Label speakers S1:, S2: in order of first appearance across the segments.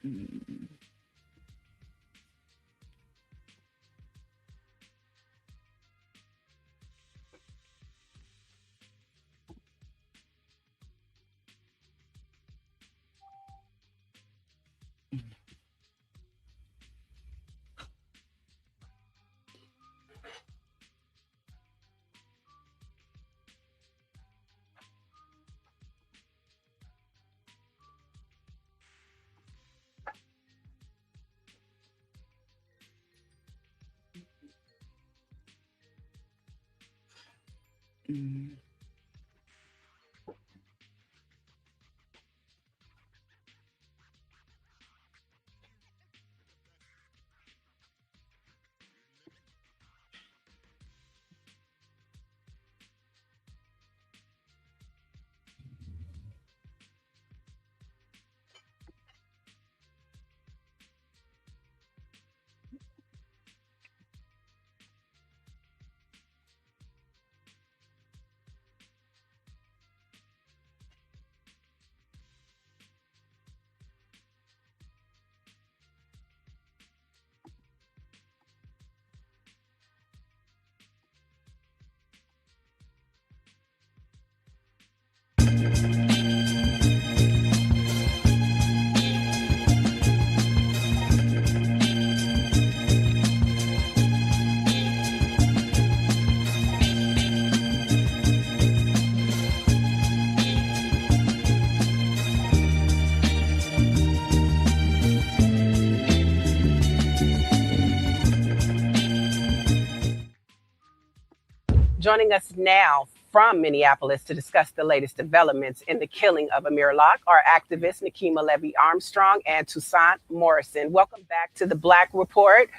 S1: Mm, mm,
S2: Joining us now from Minneapolis to discuss the latest developments in the killing of Amir Locke are activists Nikema Levy Armstrong and Toussaint Morrison. Welcome back to the Black Report.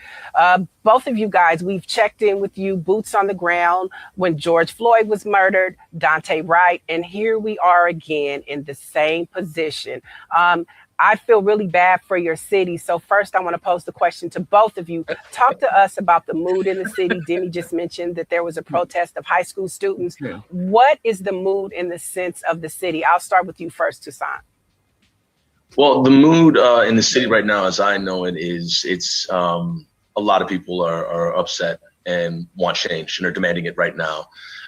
S2: Both of you guys, we've checked in with you, boots on the ground, when George Floyd was murdered, Dante Wright, and here we are again in the same position. I feel really bad for your city. So first, I want to pose the question to both of you. Talk to us about the mood in the city. Demi just mentioned that there was a protest of high school students.
S1: yeah.
S2: What is the mood in the sense of the city? I'll start with you first, Toussaint.
S3: Well, the mood in the city right now, as I know it, is it's a lot of people are upset and want change and are demanding it right now.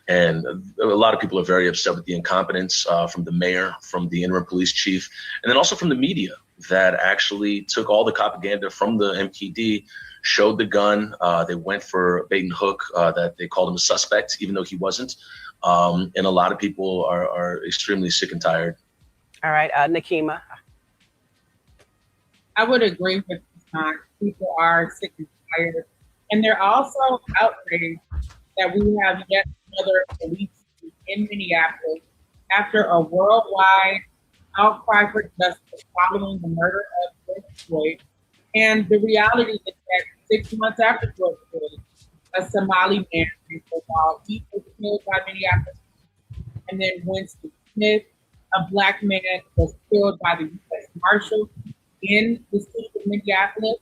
S3: And a lot of people are very upset with the incompetence from the mayor, from the interim police chief, and then also from the media that actually took all the propaganda from the MPD, showed the gun. They went for bait and hook, that they called him a suspect, even though he wasn't. And a lot of people are extremely sick and tired.
S2: All right, Nikema.
S4: I would agree with people are sick and tired. And they're also outraged that we have yet another police in Minneapolis after a worldwide outcry for justice following the murder of George Floyd. And the reality is that 6 months after George Floyd, a Somali man he was killed by Minneapolis. And then Winston Smith, a Black man, was killed by the U.S. Marshal in the city of Minneapolis.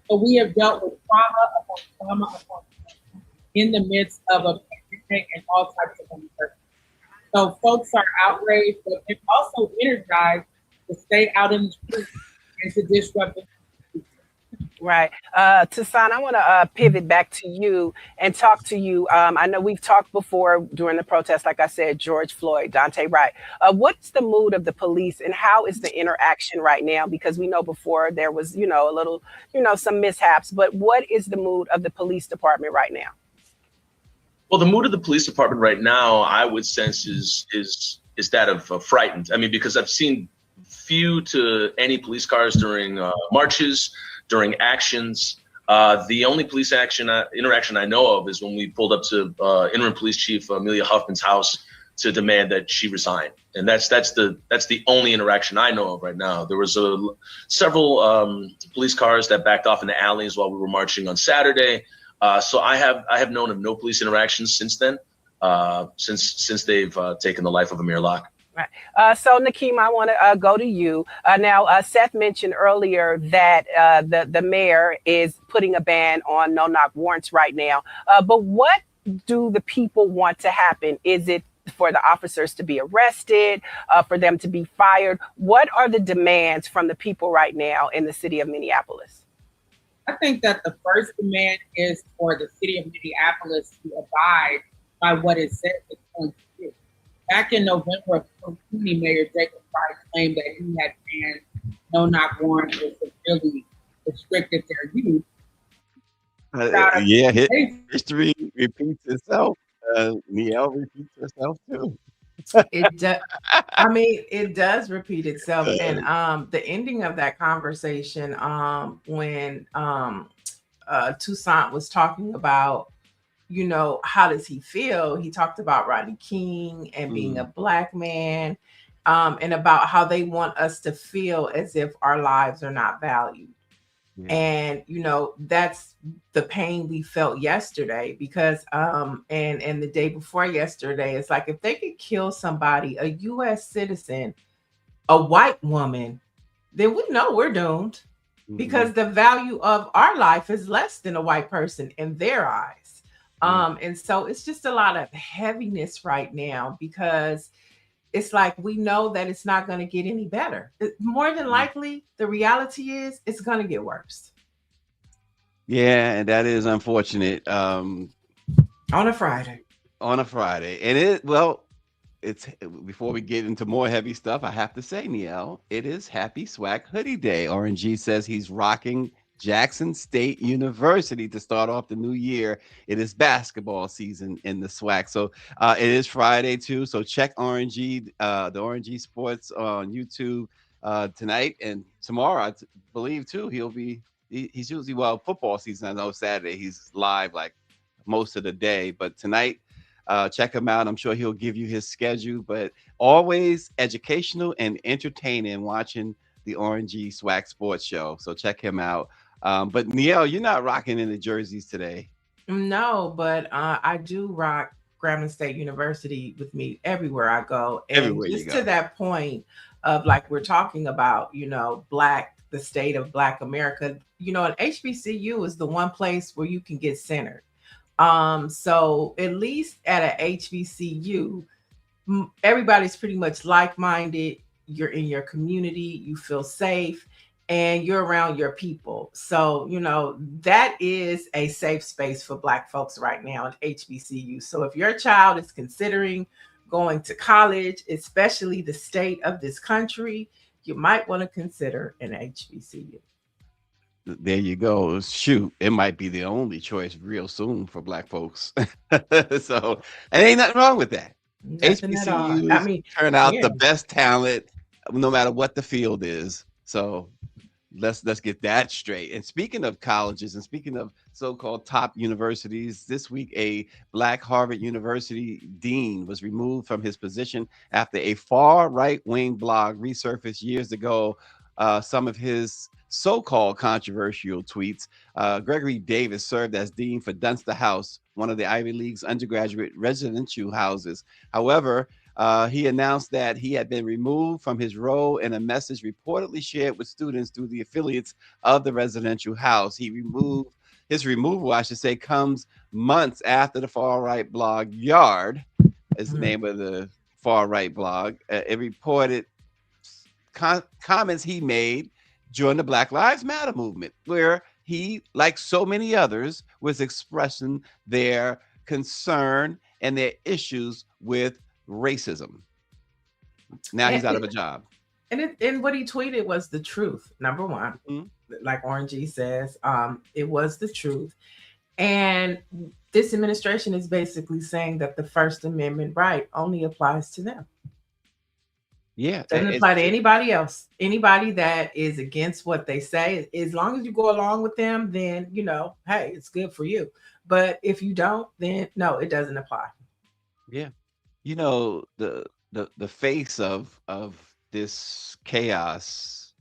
S4: So we have dealt with trauma upon trauma upon trauma in the midst of a pandemic and all types of uncertainty. So folks are outraged, but they're also energized to stay out in the streets and to disrupt it.
S2: Right. Toussaint, I want to pivot back to you and talk to you. I know we've talked before during the protest, like I said, George Floyd, Dante Wright. What's the mood of the police and how is the interaction right now? Because we know before there was, a little, some mishaps, but what is the mood of the police department right now?
S3: Well, the mood of the police department right now, I would sense is that of frightened. I mean, because I've seen few to any police cars during marches, during actions. The only police interaction I know of is when we pulled up to interim police chief Amelia Huffman's house to demand that she resign, and that's the only interaction I know of right now. There was several police cars that backed off in the alleys while we were marching on Saturday. So I have known of no police interactions since then, since they've taken the life of Amir Locke.
S2: Right. So, Nikema, I want to go to you. Now, Seth mentioned earlier that the mayor is putting a ban on no-knock warrants right now. But what do the people want to happen? Is it for the officers to be arrested, for them to be fired. What are the demands from the people right now in the city of Minneapolis?
S4: I think that the first demand is for the city of Minneapolis to abide by what it says it's going to do. Back in November of 2020, Mayor Jacob Price claimed that he had banned no knock warrants or severely restricted their use.
S1: Yeah, history repeats itself. Niele repeats herself too.
S5: It does. I mean, it does repeat itself. And the ending of that conversation, when Toussaint was talking about, you know, how does he feel? He talked about Rodney King and being a Black man, and about how they want us to feel as if our lives are not valued. Yeah. And you know, that's the pain we felt yesterday, because and the day before yesterday, it's like if they could kill somebody, a US citizen, a white woman, then we know we're doomed, because the value of our life is less than a white person in their eyes. And so it's just a lot of heaviness right now, because it's like we know that it's not going to get any better. More than likely, the reality is it's going to get worse.
S1: Yeah, and that is unfortunate.
S5: On a Friday.
S1: On a Friday. And it's before we get into more heavy stuff, I have to say, Niele, it is Happy Swag Hoodie Day. RNG says he's rocking Jackson State University to start off the new year. It is basketball season in the swag. So it is Friday too. So check RNG, the RNG Sports on YouTube tonight and tomorrow. I believe too, he's usually, well, football season, I know Saturday he's live like most of the day, but tonight check him out. I'm sure he'll give you his schedule, but always educational and entertaining watching the RNG Swag Sports Show. So check him out. But Niele, you're not rocking any jerseys today.
S5: No, but I do rock Grambling State University with me everywhere I go. And
S1: everywhere
S5: just to that point of like we're talking about, you know, the state of Black America, you know, an HBCU is the one place where you can get centered. So at least at a HBCU, everybody's pretty much like-minded. You're in your community, you feel safe, and you're around your people. So, you know, that is a safe space for Black folks right now at HBCU. So if your child is considering going to college, especially the state of this country, you might want to consider an HBCU.
S1: There you go. Shoot, it might be the only choice real soon for Black folks. So, and ain't nothing wrong with that. HBCUs, I mean, turn out the best talent, no matter what the field is. So let's get that straight. And speaking of colleges and speaking of so-called top universities, this week a Black Harvard University dean was removed from his position after a far right-wing blog resurfaced years ago some of his so-called controversial tweets. Gregory Davis served as dean for Dunster House, one of the Ivy League's undergraduate residential houses. However, he announced that he had been removed from his role in a message reportedly shared with students through the affiliates of the residential house. His removal, I should say, comes months after the far-right blog Yard, is the name of the far-right blog. It reported comments he made during the Black Lives Matter movement, where he, like so many others, was expressing their concern and their issues with racism. Now he's out of a job.
S5: And what he tweeted was the truth. Number one, like RNG says, it was the truth. And this administration is basically saying that the First Amendment right only applies to them.
S1: Yeah.
S5: Doesn't apply to anybody else. Anybody that is against what they say, as long as you go along with them, then, you know, hey, it's good for you. But if you don't, then no, it doesn't apply.
S1: Yeah. You know, the face of this chaos,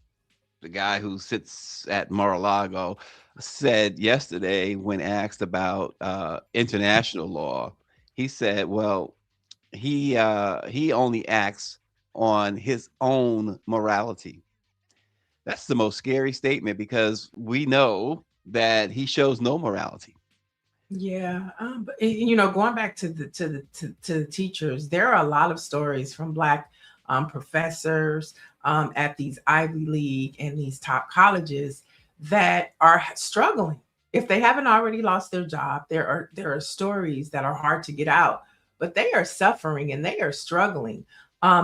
S1: the guy who sits at Mar-a-Lago said yesterday when asked about international law, he said, well, he only acts on his own morality. That's the most scary statement, because we know that he shows no morality.
S5: Yeah, but going back to the teachers, there are a lot of stories from Black professors at these Ivy League and these top colleges that are struggling. If they haven't already lost their job, there are stories that are hard to get out, but they are suffering and they are struggling.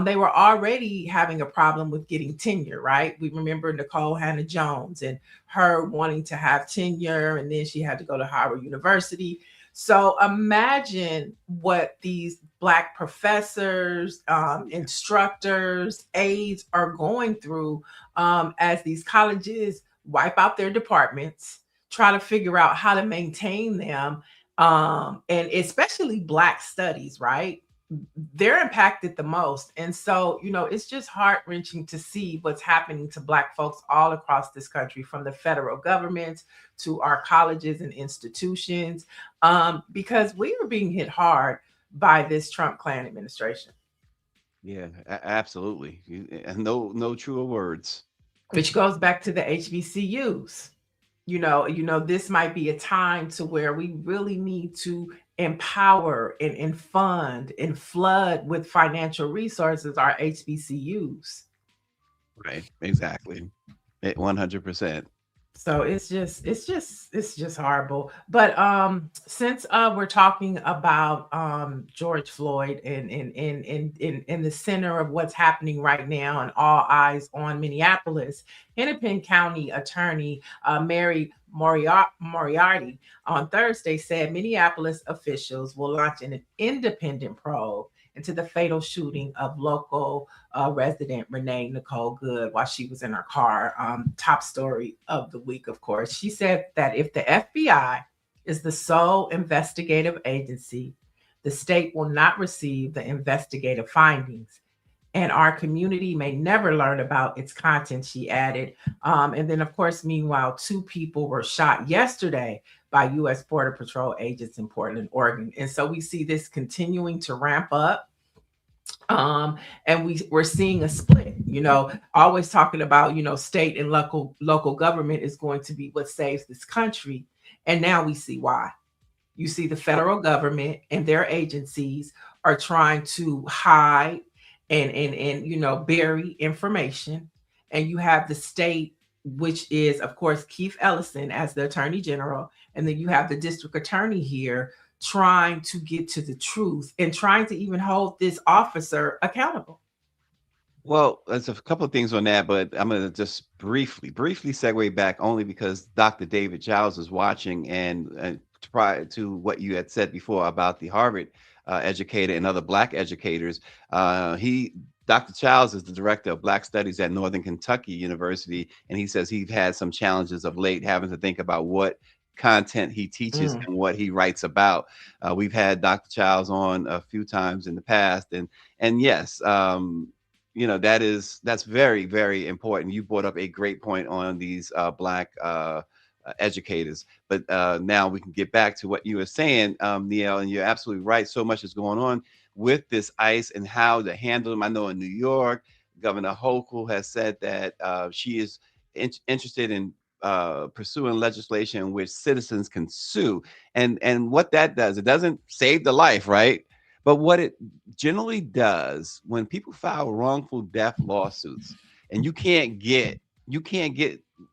S5: They were already having a problem with getting tenure, right? We remember Nicole Hannah Jones and her wanting to have tenure, and then she had to go to Howard University. So imagine what these Black professors, instructors, aides are going through as these colleges wipe out their departments, try to figure out how to maintain them, and especially Black studies, right? They're impacted the most. And so, it's just heart wrenching to see what's happening to Black folks all across this country, from the federal government to our colleges and institutions, because we are being hit hard by this Trump Klan administration.
S1: Yeah, absolutely. No truer words.
S5: Which goes back to the HBCUs. This might be a time to where we really need to empower and fund and flood with financial resources our HBCUs.
S1: Right, exactly. 100%.
S5: So it's just horrible. But since we're talking about George Floyd and in the center of what's happening right now, and all eyes on Minneapolis, Hennepin County Attorney Mary Moriarty on Thursday said Minneapolis officials will launch an independent probe into the fatal shooting of local resident Renee Nicole Good while she was in her car. Top story of the week, of course. She said that if the FBI is the sole investigative agency, the state will not receive the investigative findings, and our community may never learn about its content, she added. And then, of course, meanwhile, 2 people were shot yesterday by U.S. Border Patrol agents in Portland, Oregon. And so we see this continuing to ramp up. And we're seeing a split, always talking about, state and local government is going to be what saves this country. And now we see why. You see the federal government and their agencies are trying to hide and bury information. And you have the state, which is, of course, Keith Ellison as the attorney general. And then you have the district attorney here trying to get to the truth and trying to even hold this officer accountable.
S1: Well, there's a couple of things on that, but I'm going to just briefly segue back, only because Dr. David Giles is watching, and prior to what you had said before about the Harvard educator and other Black educators, Dr. Childs is the director of Black Studies at Northern Kentucky University, and he says he's had some challenges of late having to think about what content he teaches and what he writes about. We've had Dr. Childs on a few times in the past, and yes, that's very, very important. You brought up a great point on these Black educators, but now we can get back to what you were saying, Niele, and you're absolutely right. So much is going on with this ICE and how to handle them. I know in New York, Governor Hochul has said that she is interested in pursuing legislation in which citizens can sue. And what that does, it doesn't save the life, right? But what it generally does, when people file wrongful death lawsuits, and you can't get,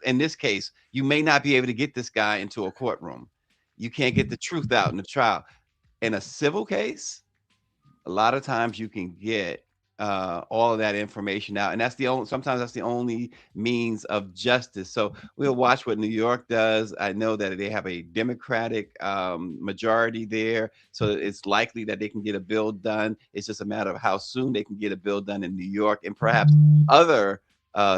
S1: in this case, you may not be able to get this guy into a courtroom. You can't get the truth out in the trial. In a civil case, a lot of times you can get all of that information out, and sometimes that's the only means of justice. So we'll watch what New York does. I know that they have a Democratic majority there, so it's likely that they can get a bill done. It's just a matter of how soon they can get a bill done in New York, and perhaps other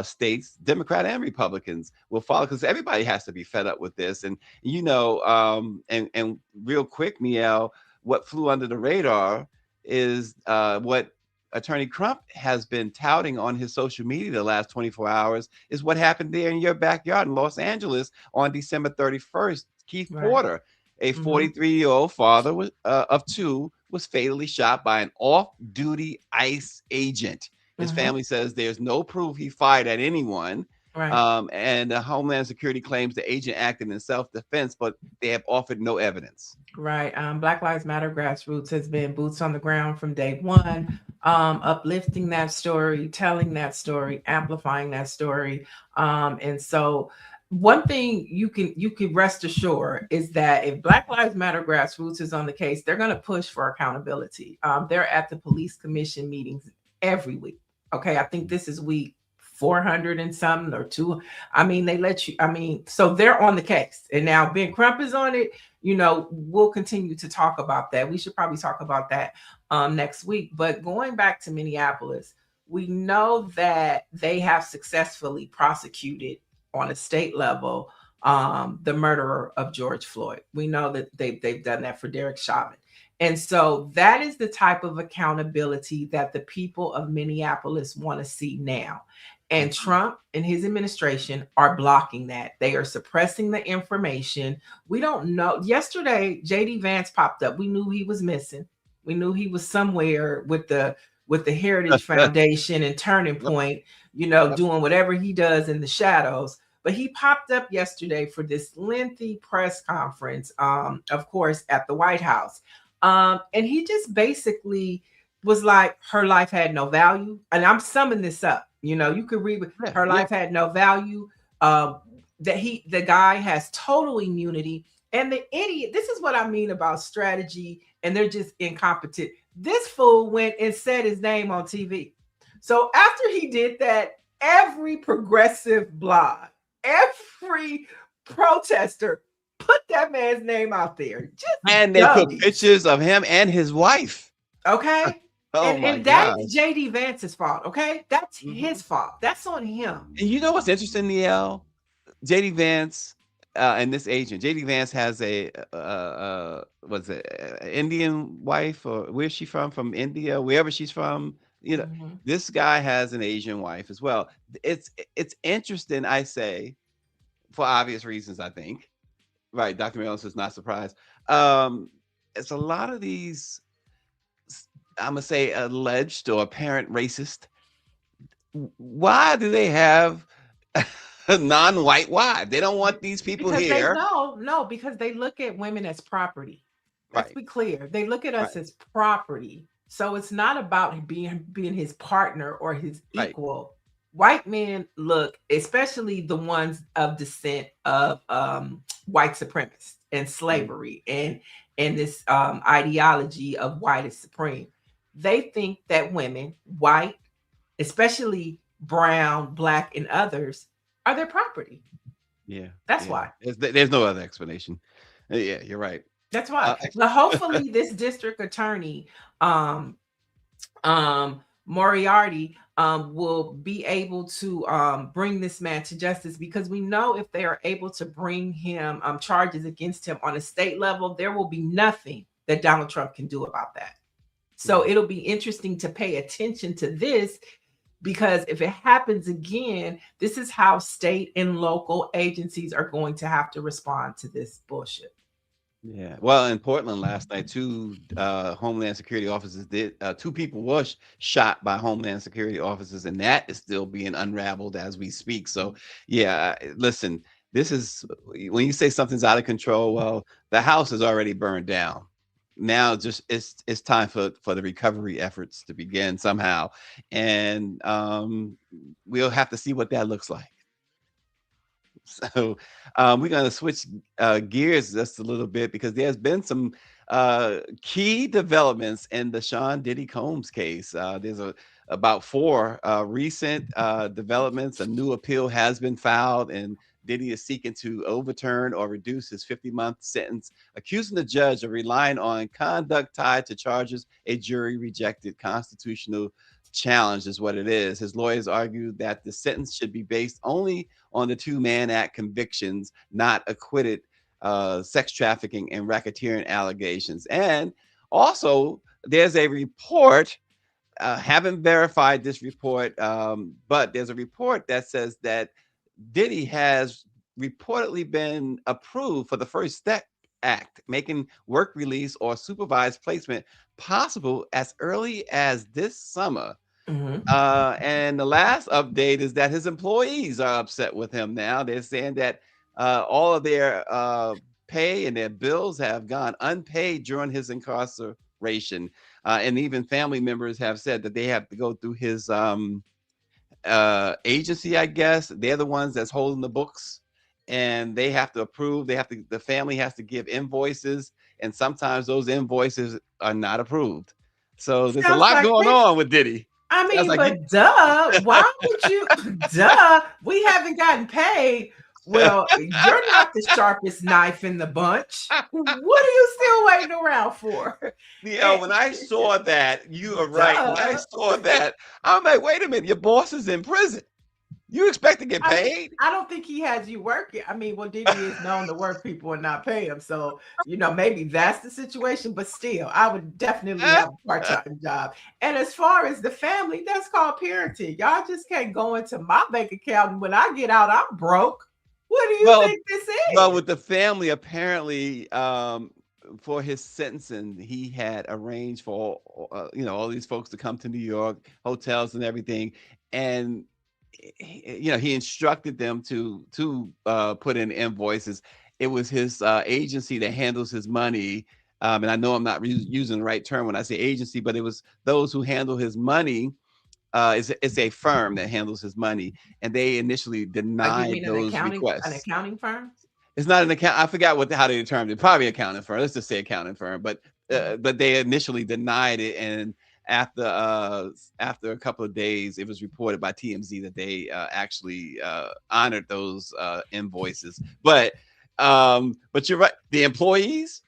S1: states, Democrat and Republicans, will follow, because everybody has to be fed up with this. And and real quick, Niele, what flew under the radar is what Attorney Crump has been touting on his social media the last 24 hours is what happened there in your backyard in Los Angeles on December 31st. Keith Porter, a 43-year-old father of 2, was fatally shot by an off-duty ICE agent. His family says there's no proof he fired at anyone.
S5: Right.
S1: And the Homeland Security claims the agent acted in self-defense, but they have offered no evidence.
S5: Right. Black Lives Matter Grassroots has been boots on the ground from day one, uplifting that story, telling that story, amplifying that story. And so one thing you can rest assured is that if Black Lives Matter Grassroots is on the case, they're going to push for accountability. They're at the police commission meetings every week. Okay. I think this is week 400 and something or two. I mean, they let you, so they're on the case. And now Ben Crump is on it. We'll continue to talk about that. We should probably talk about that next week. But going back to Minneapolis, we know that they have successfully prosecuted on a state level the murderer of George Floyd. We know that they've done that for Derek Chauvin. And so that is the type of accountability that the people of Minneapolis want to see now. And Trump and his administration are blocking that. They are suppressing the information. We don't know. Yesterday, JD Vance popped up. We knew he was missing. We knew he was somewhere with the Heritage Foundation and Turning Point, doing whatever he does in the shadows. But he popped up yesterday for this lengthy press conference, of course, at the White House. And he just basically was like, her life had no value. And I'm summing this up. You could read her life had no value. The guy has total immunity. And the idiot, this is what I mean about strategy, and they're just incompetent. This fool went and said his name on TV. So after he did that, every progressive blog, every protester put that man's name out there.
S1: And they put pictures of him and his wife.
S5: Okay. And that's JD Vance's fault. Okay. That's his fault. That's on him.
S1: And you know what's interesting, Niele? JD Vance and this agent, JD Vance has a Indian wife, or where's she from? From India, wherever she's from. This guy has an Asian wife as well. It's interesting, I say, for obvious reasons, I think. Right, Dr. Marilyn says not surprised. It's a lot of these, I'm gonna say, alleged or apparent racist. Why do they have a non-white wife? They don't want these people here.
S5: No, because they look at women as property. Let's be clear. They look at us as property. So it's not about being his partner or his equal. White men look, especially the ones of descent of white supremacists and slavery and this ideology of white is supreme. They think that women, white, especially brown, black, and others, are their property.
S1: Yeah,
S5: that's why.
S1: There's no other explanation. Yeah, you're right.
S5: That's why. Well, hopefully, this district attorney, Moriarty, will be able to bring this man to justice, because we know if they are able to bring him charges against him on a state level, there will be nothing that Donald Trump can do about that. So it'll be interesting to pay attention to this, because if it happens again, this is how state and local agencies are going to have to respond to this bullshit.
S1: Yeah. Well, in Portland last night, two Homeland Security officers two people were shot by Homeland Security officers, and that is still being unraveled as we speak. So, yeah, listen, this is when you say something's out of control. Well, the house is already burned down. Now, just it's time for the recovery efforts to begin somehow, and we'll have to see what that looks like. So we're going to switch gears just a little bit, because there's been some key developments in the Sean Diddy Combs case. There's about 4 recent developments. A new appeal has been filed, and Diddy is seeking to overturn or reduce his 50-month sentence, accusing the judge of relying on conduct tied to charges a jury rejected. Constitutional challenge is what it is. His lawyers argued that the sentence should be based only on the 2 Mann Act convictions, not acquitted sex trafficking and racketeering allegations. And also, there's a report, haven't verified this report, but there's a report that says that Diddy has reportedly been approved for the First Step Act, making work release or supervised placement possible as early as this summer. And the last update is that his employees are upset with him now. They're saying that all of their pay and their bills have gone unpaid during his incarceration. And even family members have said that they have to go through his agency, I guess. They're the ones that's holding the books, and they have to approve. The family has to give invoices, and sometimes those invoices are not approved. So there's a lot going on with Diddy.
S5: I mean, but duh, why would you? Duh, we haven't gotten paid. Well, you're not the sharpest knife in the bunch. What are you still waiting around for?
S1: Yeah, when I saw that, you are right. When I saw that, I'm like, wait a minute, your boss is in prison. You expect to get paid?
S5: I don't think he has you working. I mean, well, Diddy is known to work people and not pay him. So, maybe that's the situation. But still, I would definitely have a part-time job. And as far as the family, that's called parenting. Y'all just can't go into my bank account, and when I get out, I'm broke. What do you think this is?
S1: Well, with the family, apparently, for his sentencing, he had arranged for all these folks to come to New York, hotels and everything, and he instructed them to put in invoices. It was his agency that handles his money, and I know I'm not using the right term when I say agency, but it was those who handle his money. It's a firm that handles his money, and they initially denied those requests.
S5: An accounting firm?
S1: It's not an account. I forgot how they determined it. Probably accounting firm. Let's just say accounting firm. But they initially denied it, and after a couple of days, it was reported by TMZ that they actually honored those invoices. But you're right. The employees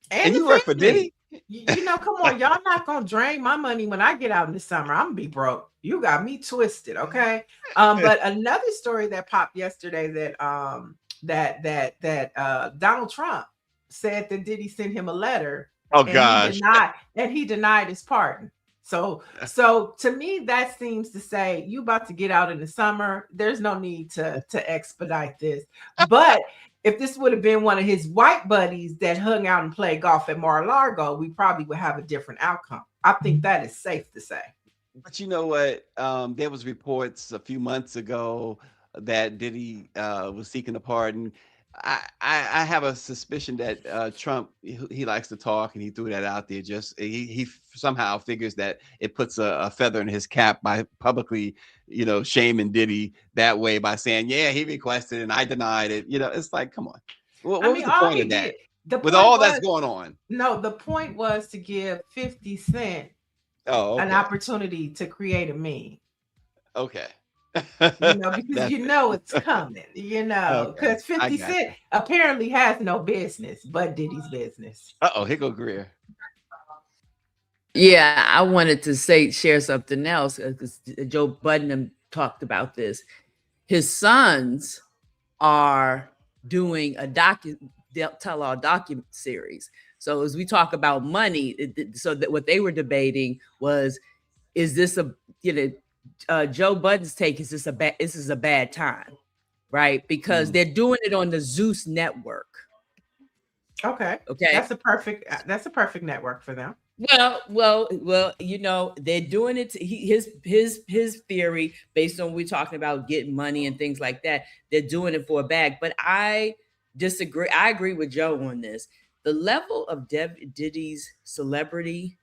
S1: and you work for Diddy.
S5: Come on, y'all not gonna drain my money when I get out in the summer. I'm gonna be broke. You got me twisted, okay? But another story that popped yesterday that Donald Trump said that Diddy sent him a letter.
S1: Oh gosh!
S5: He denied his pardon. So to me, that seems to say you about to get out in the summer. There's no need to expedite this. But if this would have been one of his white buddies that hung out and played golf at Mar-a-Lago, we probably would have a different outcome. I think that is safe to say.
S1: But you know what? There was reports a few months ago that Diddy was seeking a pardon. I have a suspicion that Trump, he likes to talk, and he threw that out there. Just he somehow figures that it puts a feather in his cap by publicly, shaming Diddy that way by saying, yeah, he requested and I denied it. It's like, come on. What was the point of that? With all that's going on?
S5: No, the point was to give 50 Cent an opportunity to create a meme.
S1: Okay.
S5: Because it's coming, because 50 Cent apparently has no business but Diddy's business.
S1: Here go Greer.
S6: Yeah, I wanted to share something else because Joe Budden talked about this. His sons are doing a tell-all document series. So as we talk about money, so that what they were debating was, is this Joe Budden's take is this is a bad time, right? Because they're doing it on the Zeus network.
S5: Okay. That's a perfect network for them.
S6: Well, they're doing it. His theory, based on we're talking about getting money and things like that, they're doing it for a bag. But I disagree. I agree with Joe on this. The level of Diddy's celebrity,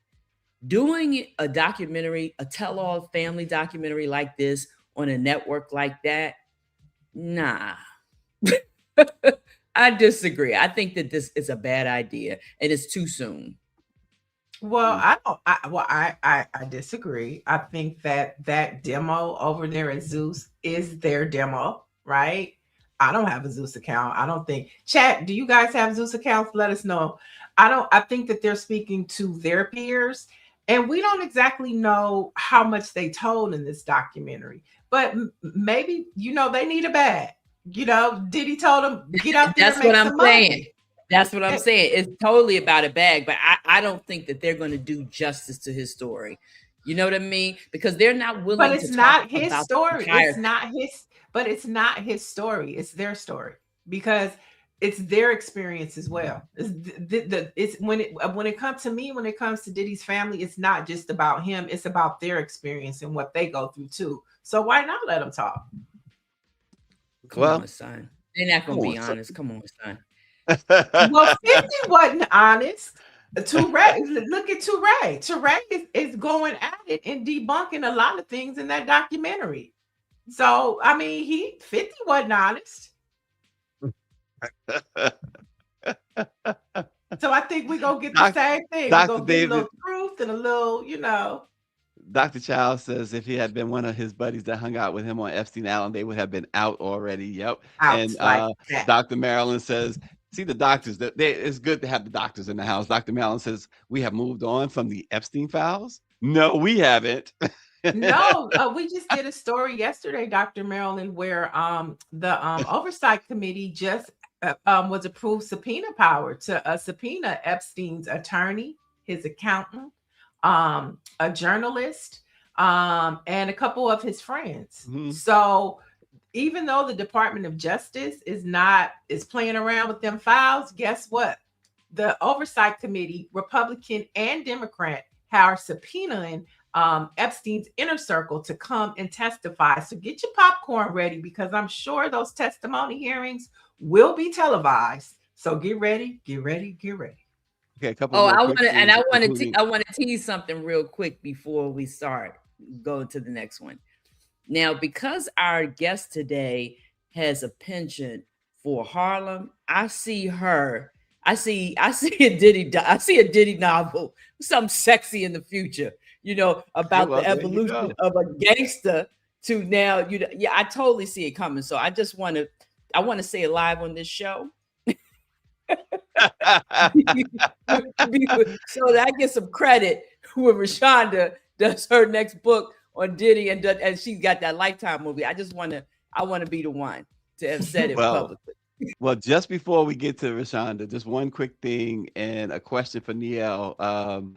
S6: doing a documentary, a tell-all family documentary like this on a network like that, nah. I disagree. I think that this is a bad idea and it's too soon.
S5: Well, I disagree. I think that demo over there at Zeus is their demo, right? I don't have a Zeus account. I don't think. Chat, do you guys have Zeus accounts? Let us know. I think that they're speaking to their peers, and we don't exactly know how much they told in this documentary, but maybe, they need a bag. Diddy told them, get out there.
S6: That's what I'm saying. That's what I'm saying. It's totally about a bag, but I don't think that they're going to do justice to his story. You know what I mean? Because they're not willing to talk about
S5: But it's not his story. It's not his story. It's their story. Because it's their experience as well. It's when it comes to me, when it comes to Diddy's family, it's not just about him. It's about their experience and what they go through too. So why not let them talk?
S6: Come on, son. They're not gonna be honest. Come on, son.
S5: Well, 50 wasn't honest. Touré, look at Touré. Touré is going at it and debunking a lot of things in that documentary. So I mean, 50 wasn't honest. So I think we're gonna get the same thing. We're gonna get a little truth and a little,
S1: Dr. Child says if he had been one of his buddies that hung out with him on Epstein Island, they would have been out already. Yep.
S5: Out
S1: and
S5: like
S1: Dr. Marilyn says, see the doctors, it's good to have the doctors in the house. Dr. Marilyn says, we have moved on from the Epstein files. No, we haven't.
S5: No, we just did a story yesterday, Dr. Marilyn, where the oversight committee just was approved subpoena power to subpoena Epstein's attorney, his accountant, a journalist, and a couple of his friends. Mm-hmm. So even though the Department of Justice is playing around with them files, guess what? The oversight committee, Republican and Democrat, are subpoenaing Epstein's inner circle to come and testify. So get your popcorn ready, because I'm sure those testimony hearings will be televised. So get ready, get ready, get ready.
S1: Okay, a couple.
S6: I want to tease something real quick before we start going to the next one. Now, because our guest today has a penchant for Harlem, I see a Diddy novel, something sexy in the future, about the evolution of a gangster to now, I totally see it coming. So I want to say it live on this show. So that I get some credit when ReShonda does her next book on Diddy and she's got that Lifetime movie. I want to be the one to have said it publicly.
S1: Well, just before we get to ReShonda, just one quick thing and a question for Niele.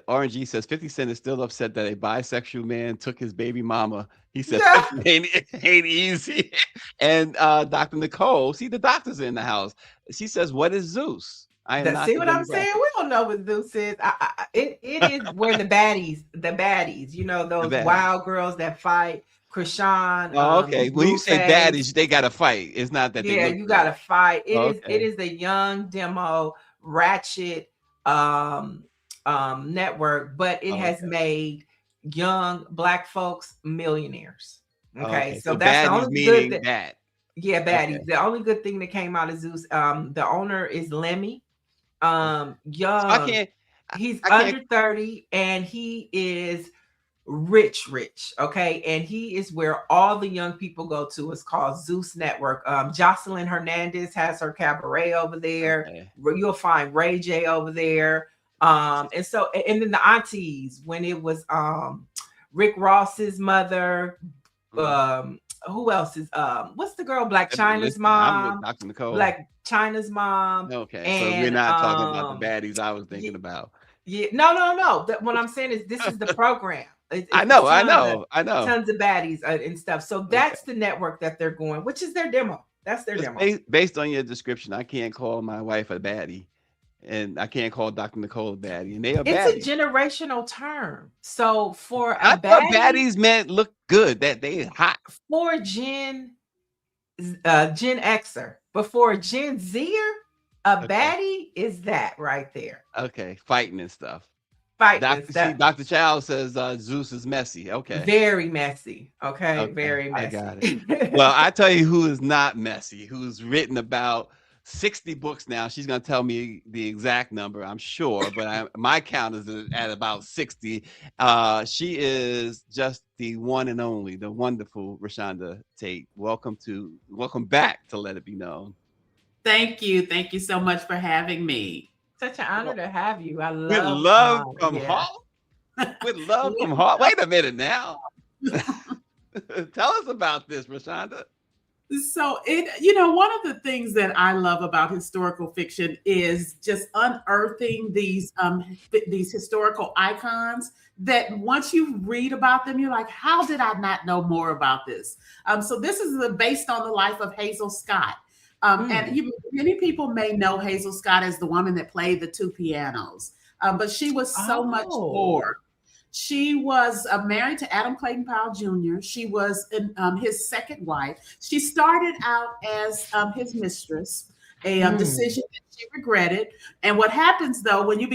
S1: RNG says 50 Cent is still upset that a bisexual man took his baby mama. He said it ain't easy. And Dr. Nicole, see, the doctor's in the house. She says, what is Zeus?
S5: See what I'm saying? We don't know what Zeus is. It is where the baddies, those wild girls that fight. Krishan.
S1: Oh, okay. When you say baddies, they got to fight. It's not that they
S5: you got to fight. It is a young demo ratchet network, but it has made young Black folks millionaires. Okay, so that's the only good thing. Yeah, baddies. Okay. The only good thing that came out of Zeus. The owner is Lemmy. Young. So he's under 30, and he is rich. Okay, and he is where all the young people go to. It's called Zeus Network. Jocelyn Hernandez has her cabaret over there. Okay. You'll find Ray J over there. And then the aunties, when it was Rick Ross's mother, who else is what's the girl, Black China's mom?
S1: Dr. Nicole.
S5: Black China's mom.
S1: Okay, and, so we're not talking about the baddies I was thinking about.
S5: Yeah, no. What I'm saying is this is the program.
S1: I know.
S5: Tons of baddies and stuff. So that's the network that they're going, which is their demo. That's their demo.
S1: Based on your description, I can't call my wife a baddie. And I can't call Dr. Nicole a baddie. And they are baddies.
S5: It's a generational term. So for
S1: I thought baddies meant look good, that they hot.
S5: For Gen Xer, but for a Gen Zer, baddie is that right there.
S1: Okay, fighting and stuff.
S5: Dr.
S1: Child says Zeus is messy. Okay.
S5: Very messy. Okay. Very messy.
S1: I got it. Well, I tell you who is not messy, who's written about 60 books now. She's going to tell me the exact number, I'm sure, but my count is at about 60. She is just the one and only, the wonderful ReShonda Tate. Welcome back to Let It Be Known.
S7: Thank you. Thank you so much for having me.
S5: Such an honor to have you. I love
S1: with love from Harlem. With love from Harlem. Wait a minute now. Tell us about this, ReShonda.
S7: So one of the things that I love about historical fiction is just unearthing these historical icons that once you read about them, you're like, how did I not know more about this? So this is based on the life of Hazel Scott. And many people may know Hazel Scott as the woman that played the two pianos, but she was so much more. She was married to Adam Clayton Powell Jr. She was his second wife. She started out as his mistress, a decision that she regretted. And what happens though, when you're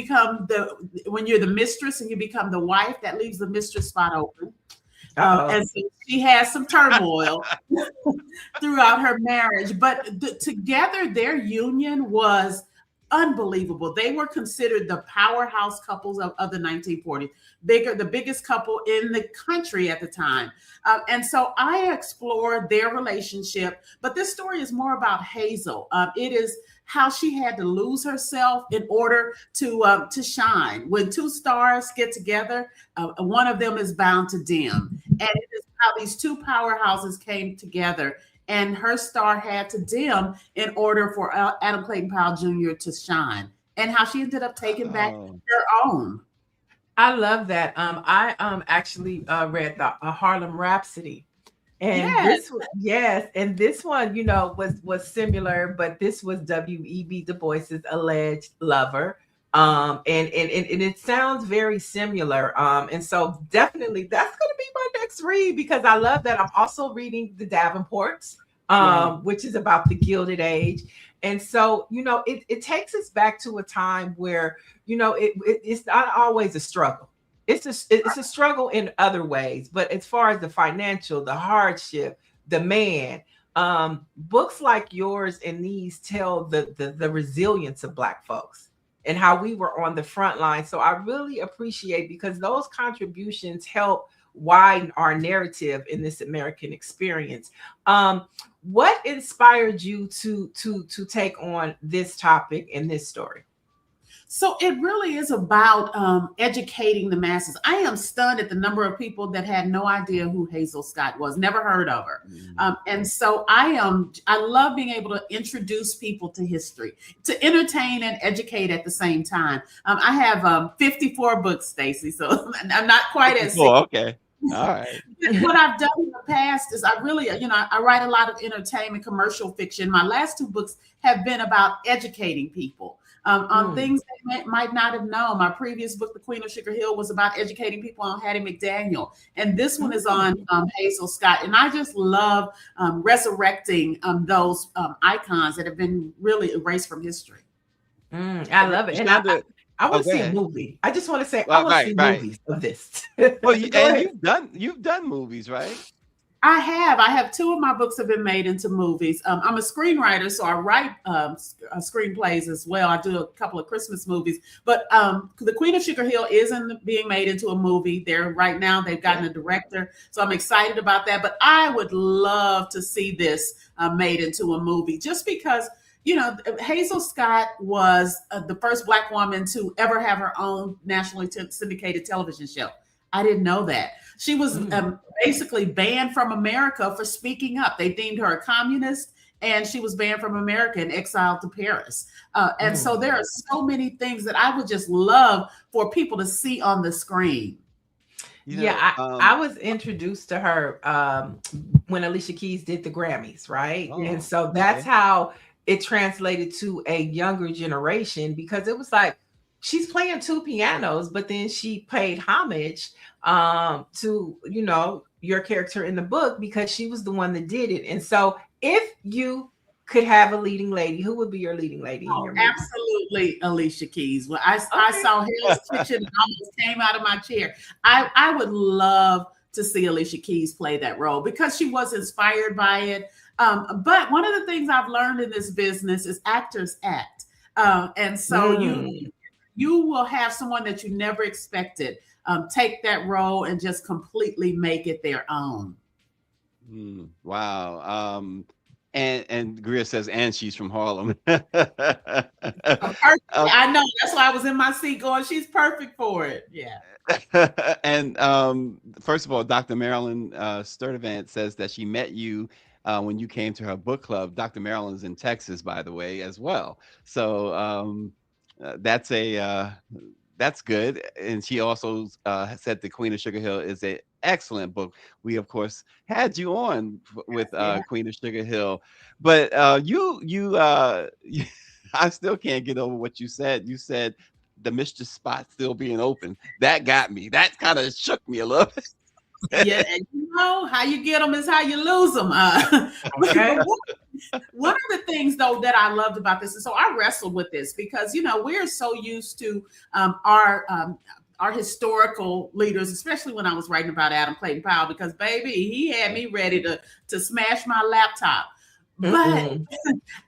S7: the mistress and you become the wife, that leaves the mistress spot open. And so she has some turmoil throughout her marriage, but together their union was unbelievable. They were considered the powerhouse couples of the 1940s, the biggest couple in the country at the time. And so I explore their relationship, but this story is more about Hazel. It is how she had to lose herself in order to shine. When two stars get together, one of them is bound to dim. And it is how these two powerhouses came together. And her star had to dim in order for Adam Clayton Powell Jr. to shine, and how she ended up taking back her own.
S5: I love that. I actually read the Harlem Rhapsody, and this one, you know, was similar, but this was W.E.B. Du Bois's alleged lover. And it sounds very similar. And so definitely that's going to be my next read, because I love that. I'm also reading The Davenports, which is about the Gilded Age. And so, you know, it takes us back to a time where, you know, it's not always a struggle. It's a struggle in other ways, but as far as the financial, the hardship, the man, books like yours and these tell the resilience of Black folks and how we were on the front line. So I really appreciate, because those contributions help widen our narrative in this American experience. What inspired you to take on this topic in this story?
S7: So it really is about educating the masses. I am stunned at the number of people that had no idea who Hazel Scott was, never heard of her. And so I love being able to introduce people to history, to entertain and educate at the same time. I have 54 books, Stacy, so I'm not quite as sick.
S1: Okay. All right.
S7: What I've done in the past is I really, you know, I write a lot of entertainment, commercial fiction. My last two books have been about educating people on things they might not have known. My previous book, The Queen of Sugar Hill, was about educating people on Hattie McDaniel. And this one is on Hazel Scott. And I just love resurrecting those icons that have been really erased from history.
S5: I love it. And I want to see a movie. I just want to say, I want to see movies of this.
S1: Well, you've done movies, right?
S7: I have 2 of my books have been made into movies. I'm a screenwriter, so I write screenplays as well. I do a couple of Christmas movies, but The Queen of Sugar Hill isn't being made into a movie. Right now, they've gotten a director, so I'm excited about that. But I would love to see this made into a movie, just because, you know, Hazel Scott was the first Black woman to ever have her own nationally syndicated television show. I didn't know that. She was basically banned from America for speaking up. They deemed her a communist, and she was banned from America and exiled to Paris. And so there are so many things that I would just love for people to see on the screen.
S5: You know, I was introduced to her when Alicia Keys did the Grammys, right? And so that's how it translated to a younger generation, because it was like, she's playing 2 pianos, but then she paid homage to, you know, your character in the book, because she was the one that did it. And so if you could have a leading lady, who would be your leading lady in your movie?
S7: Absolutely Alicia Keys. Well, I saw Hell's Kitchen and almost came out of my chair. I would love to see Alicia Keys play that role, because she was inspired by it. But one of the things I've learned in this business is actors act. And so you will have someone that you never expected take that role and just completely make it their own.
S1: Wow. And Greer says, and she's from Harlem.
S7: I know. That's why I was in my seat going, she's perfect for it. Yeah.
S1: And first of all, Dr. Marilyn Sturdivant says that she met you when you came to her book club. Dr. Marilyn's in that's good. And she also said The Queen of Sugar Hill is an excellent book. We of course had you on with Queen of Sugar Hill, but you I still can't get over what you said. You said the mistress spot still being open. That got me. That kind of shook me a little bit.
S7: Yeah, and you know how you get them is how you lose them.
S5: Okay.
S7: One of the things though that I loved about this, and so I wrestled with this because we're so used to our historical leaders, especially when I was writing about Adam Clayton Powell, because baby, he had me ready to smash my laptop. But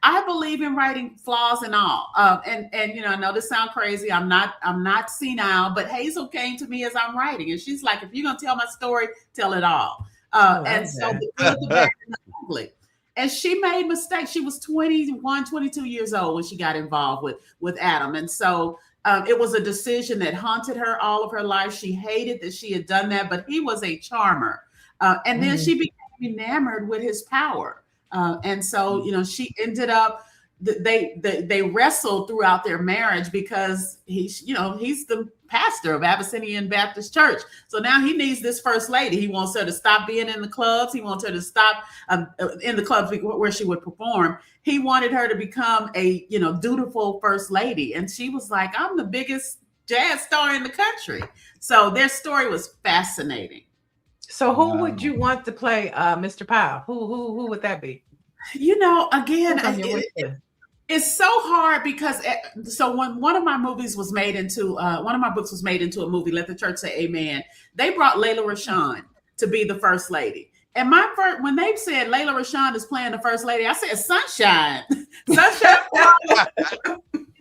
S7: I believe in writing flaws and all. And I know this sounds crazy. I'm not senile, but Hazel came to me as I'm writing, and she's like, if you're gonna tell my story, tell it all. And so the good, the bad, and the ugly. And she made mistakes. She was 21, 22 years old when she got involved with Adam. And so it was a decision that haunted her all of her life. She hated that she had done that, but he was a charmer. And then she became enamored with his power. And so, she ended up, they wrestled throughout their marriage because he's the pastor of Abyssinian Baptist Church. So now he needs this first lady. He wants her to stop being in the clubs. He wants her to stop in the clubs where she would perform. He wanted her to become a, dutiful first lady. And she was like, I'm the biggest jazz star in the country. So their story was fascinating.
S5: So who would you want to play Mr. Powell? Who would that be?
S7: Again, it's so hard because when one of my books was made into a movie, Let the Church Say Amen, they brought Layla Rashawn to be the first lady. And when they said Layla Rashawn is playing the first lady, I said Sunshine. Sunshine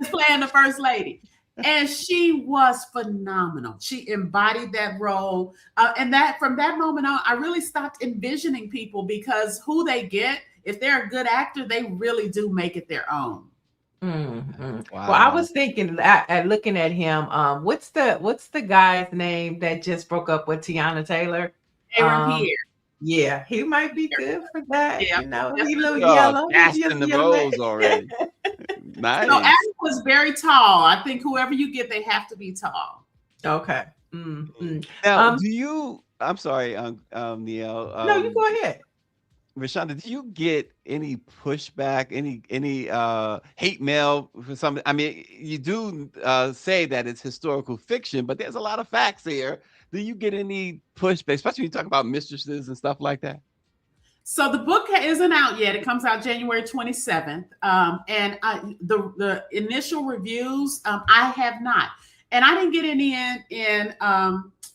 S7: is playing the first lady. And she was phenomenal. She embodied that role. And that from that moment on, I really stopped envisioning people because who they get, if they're a good actor, they really do make it their own.
S5: Mm-hmm. Wow. Well, I was thinking at looking at him, what's the guy's name that just broke up with Tiana Taylor?
S7: Aaron Pierre.
S5: Yeah, he might be good for that. Yeah, he's a little
S1: yellow. Casting the roles already. Nice.
S7: So Adam was very tall. I think whoever you get, they have to be tall.
S5: Okay. Mm-hmm.
S1: Now, I'm sorry, Niele.
S5: No, you go ahead.
S1: ReShonda, do you get any pushback, any hate mail for something? I mean, you do say that it's historical fiction, but there's a lot of facts here. Do you get any pushback, especially when you talk about mistresses and stuff like that?
S7: So the book isn't out yet. It comes out January 27th. And the initial reviews, I have not. And I didn't get any in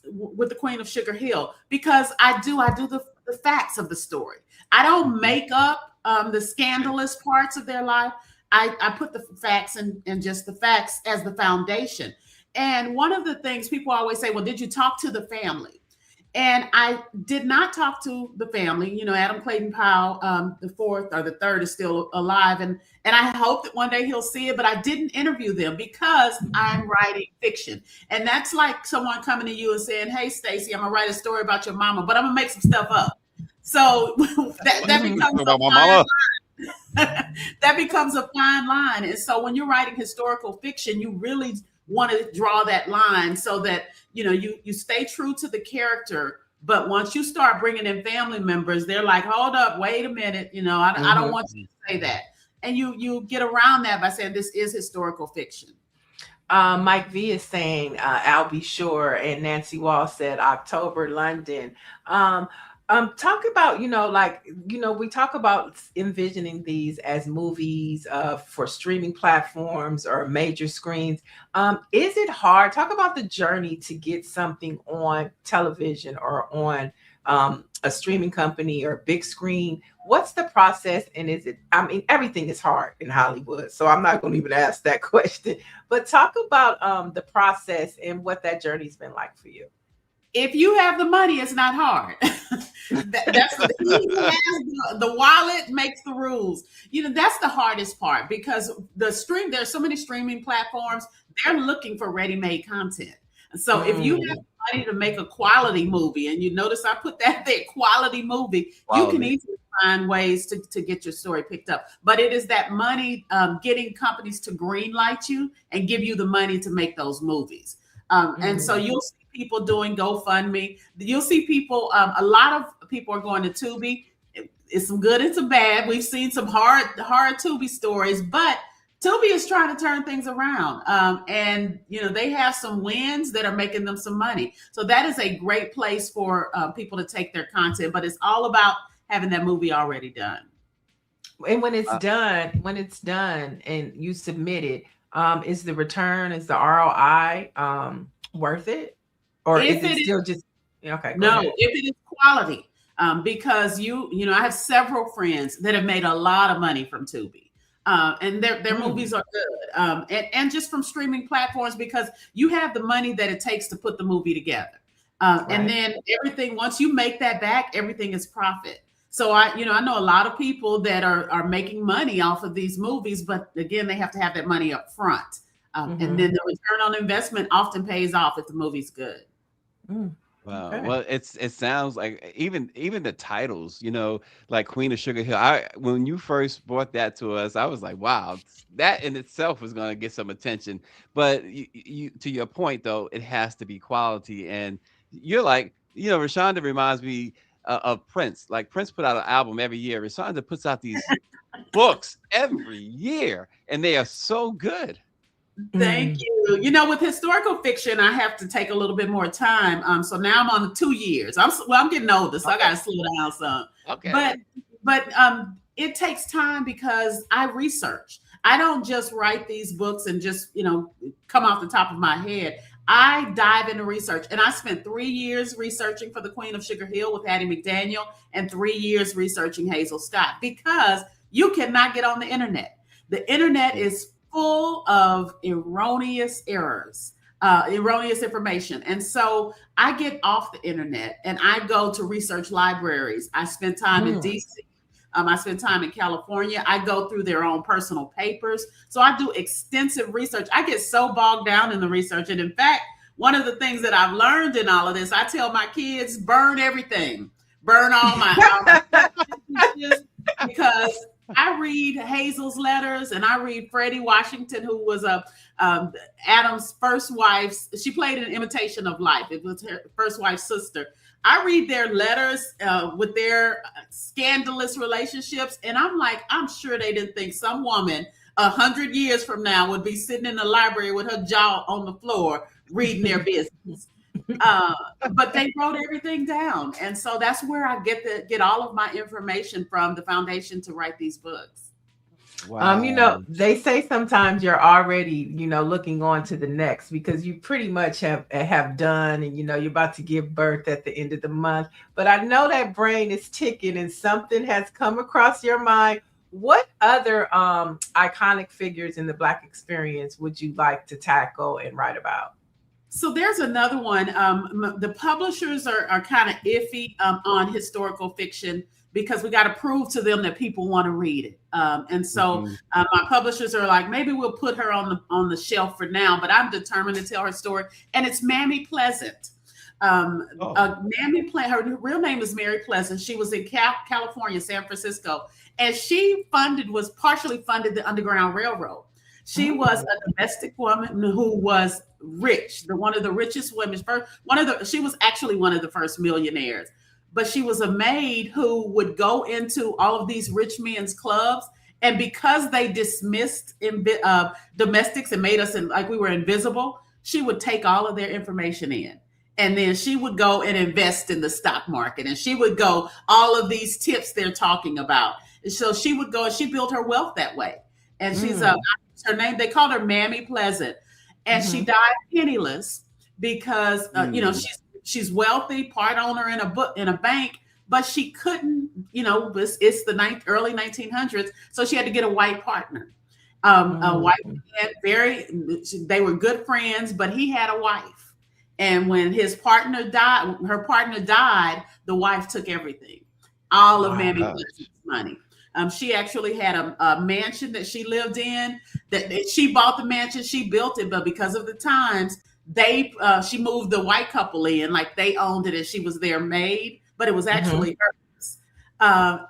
S7: with the Queen of Sugar Hill because I do the facts of the story. I don't make up the scandalous parts of their life. I put the facts and just the facts as the foundation. And one of the things people always say, well, did you talk to the family? And I did not talk to the family. Adam Clayton Powell, the fourth or the third is still alive. And I hope that one day he'll see it, but I didn't interview them because I'm writing fiction. And that's like someone coming to you and saying, hey, Stacy, I'm gonna write a story about your mama, but I'm gonna make some stuff up. So that becomes a fine line. That becomes a fine line. And so when you're writing historical fiction, you really want to draw that line so that you stay true to the character, but once you start bringing in family members, they're like, hold up, wait a minute, I don't want you to say that, and you get around that by saying this is historical fiction.
S5: Mike V is saying I'll be sure, and Nancy Wall said October London. Talk about, we talk about envisioning these as movies for streaming platforms or major screens. Is it hard? Talk about the journey to get something on television or on a streaming company or big screen. What's the process? And everything is hard in Hollywood, so I'm not going to even ask that question, but talk about the process and what that journey's been like for you.
S7: If you have the money, it's not hard. That's the wallet makes the rules. That's the hardest part because there's so many streaming platforms. They're looking for ready-made content. So if you have money to make a quality movie, and you notice I put that there, quality movie, you can easily find ways to get your story picked up. But it is that money, getting companies to green light you and give you the money to make those movies. And so you'll see people doing GoFundMe. You'll see people, a lot of people are going to Tubi. It's some good and some bad. We've seen some hard Tubi stories, but Tubi is trying to turn things around. And, they have some wins that are making them some money. So that is a great place for people to take their content, but it's all about having that movie already done.
S5: And when it's done and you submit it, is the return, is the ROI worth it? Or is it still just, okay.
S7: No, if it is quality, because I have several friends that have made a lot of money from Tubi. And their movies are good. And just from streaming platforms, because you have the money that it takes to put the movie together. Right. And then everything, once you make that back, everything is profit. So I know a lot of people that are making money off of these movies, but again, they have to have that money up front. And then the return on investment often pays off if the movie's good.
S1: Wow.
S5: Okay.
S1: Well, it sounds like even the titles, like Queen of Sugar Hill. When you first brought that to us, I was like, wow, that in itself was going to get some attention. But you to your point though, it has to be quality. And you're like, ReShonda reminds me of Prince. Like Prince put out an album every year. ReShonda puts out these books every year, and they are so good.
S7: Thank you. With historical fiction, I have to take a little bit more time. So now I'm on the 2 years. I'm getting older, so I got to slow down some.
S1: Okay.
S7: But it takes time because I research. I don't just write these books and just, come off the top of my head. I dive into research, and I spent 3 years researching for The Queen of Sugar Hill with Hattie McDaniel and 3 years researching Hazel Scott, because you cannot get on the internet. The internet is full of erroneous errors, erroneous information. And so I get off the internet and I go to research libraries. I spend time in DC. I spend time in California. I go through their own personal papers. So I do extensive research. I get so bogged down in the research. And in fact, one of the things that I've learned in all of this, I tell my kids, burn everything. Burn all my because I read Hazel's letters and I read Freddie Washington, who was Adam's first wife. She played an imitation of life. It was her first wife's sister. I read their letters with their scandalous relationships. And I'm like, I'm sure they didn't think some woman 100 years from now would be sitting in the library with her jaw on the floor reading their business. But they wrote everything down. And so that's where I get all of my information from, the foundation to write these books.
S5: Wow. They say sometimes you're already, looking on to the next, because you pretty much have done, and you're about to give birth at the end of the month. But I know that brain is ticking and something has come across your mind. What other iconic figures in the Black experience would you like to tackle and write about?
S7: So there's another one. The publishers are kind of iffy on historical fiction, because we got to prove to them that people want to read it. And so my publishers are like, maybe we'll put her on the shelf for now, but I'm determined to tell her story. And it's Mammy Pleasant. Her real name is Mary Pleasant. She was in California, San Francisco, and she was partially funded the Underground Railroad. She was a domestic woman who was rich, one of the richest women. She was actually one of the first millionaires. But she was a maid who would go into all of these rich men's clubs, and because they dismissed domestics and made us like we were invisible, she would take all of their information in. And then she would go and invest in the stock market. And she would go, all of these tips they're talking about. And so she would go and she built her wealth that way. And she's her name, they called her Mammy Pleasant. And she died penniless because, she's wealthy, part owner in a bank, but she couldn't, it's the early 1900s. So she had to get a white partner. A white man, they were good friends, but he had a wife. And when her partner died, the wife took everything, all of Mammy Pleasant's money. She actually had a mansion that she lived in. That she bought the mansion, she built it, but because of the times, she moved the white couple in, like they owned it and she was their maid, but it was actually hers.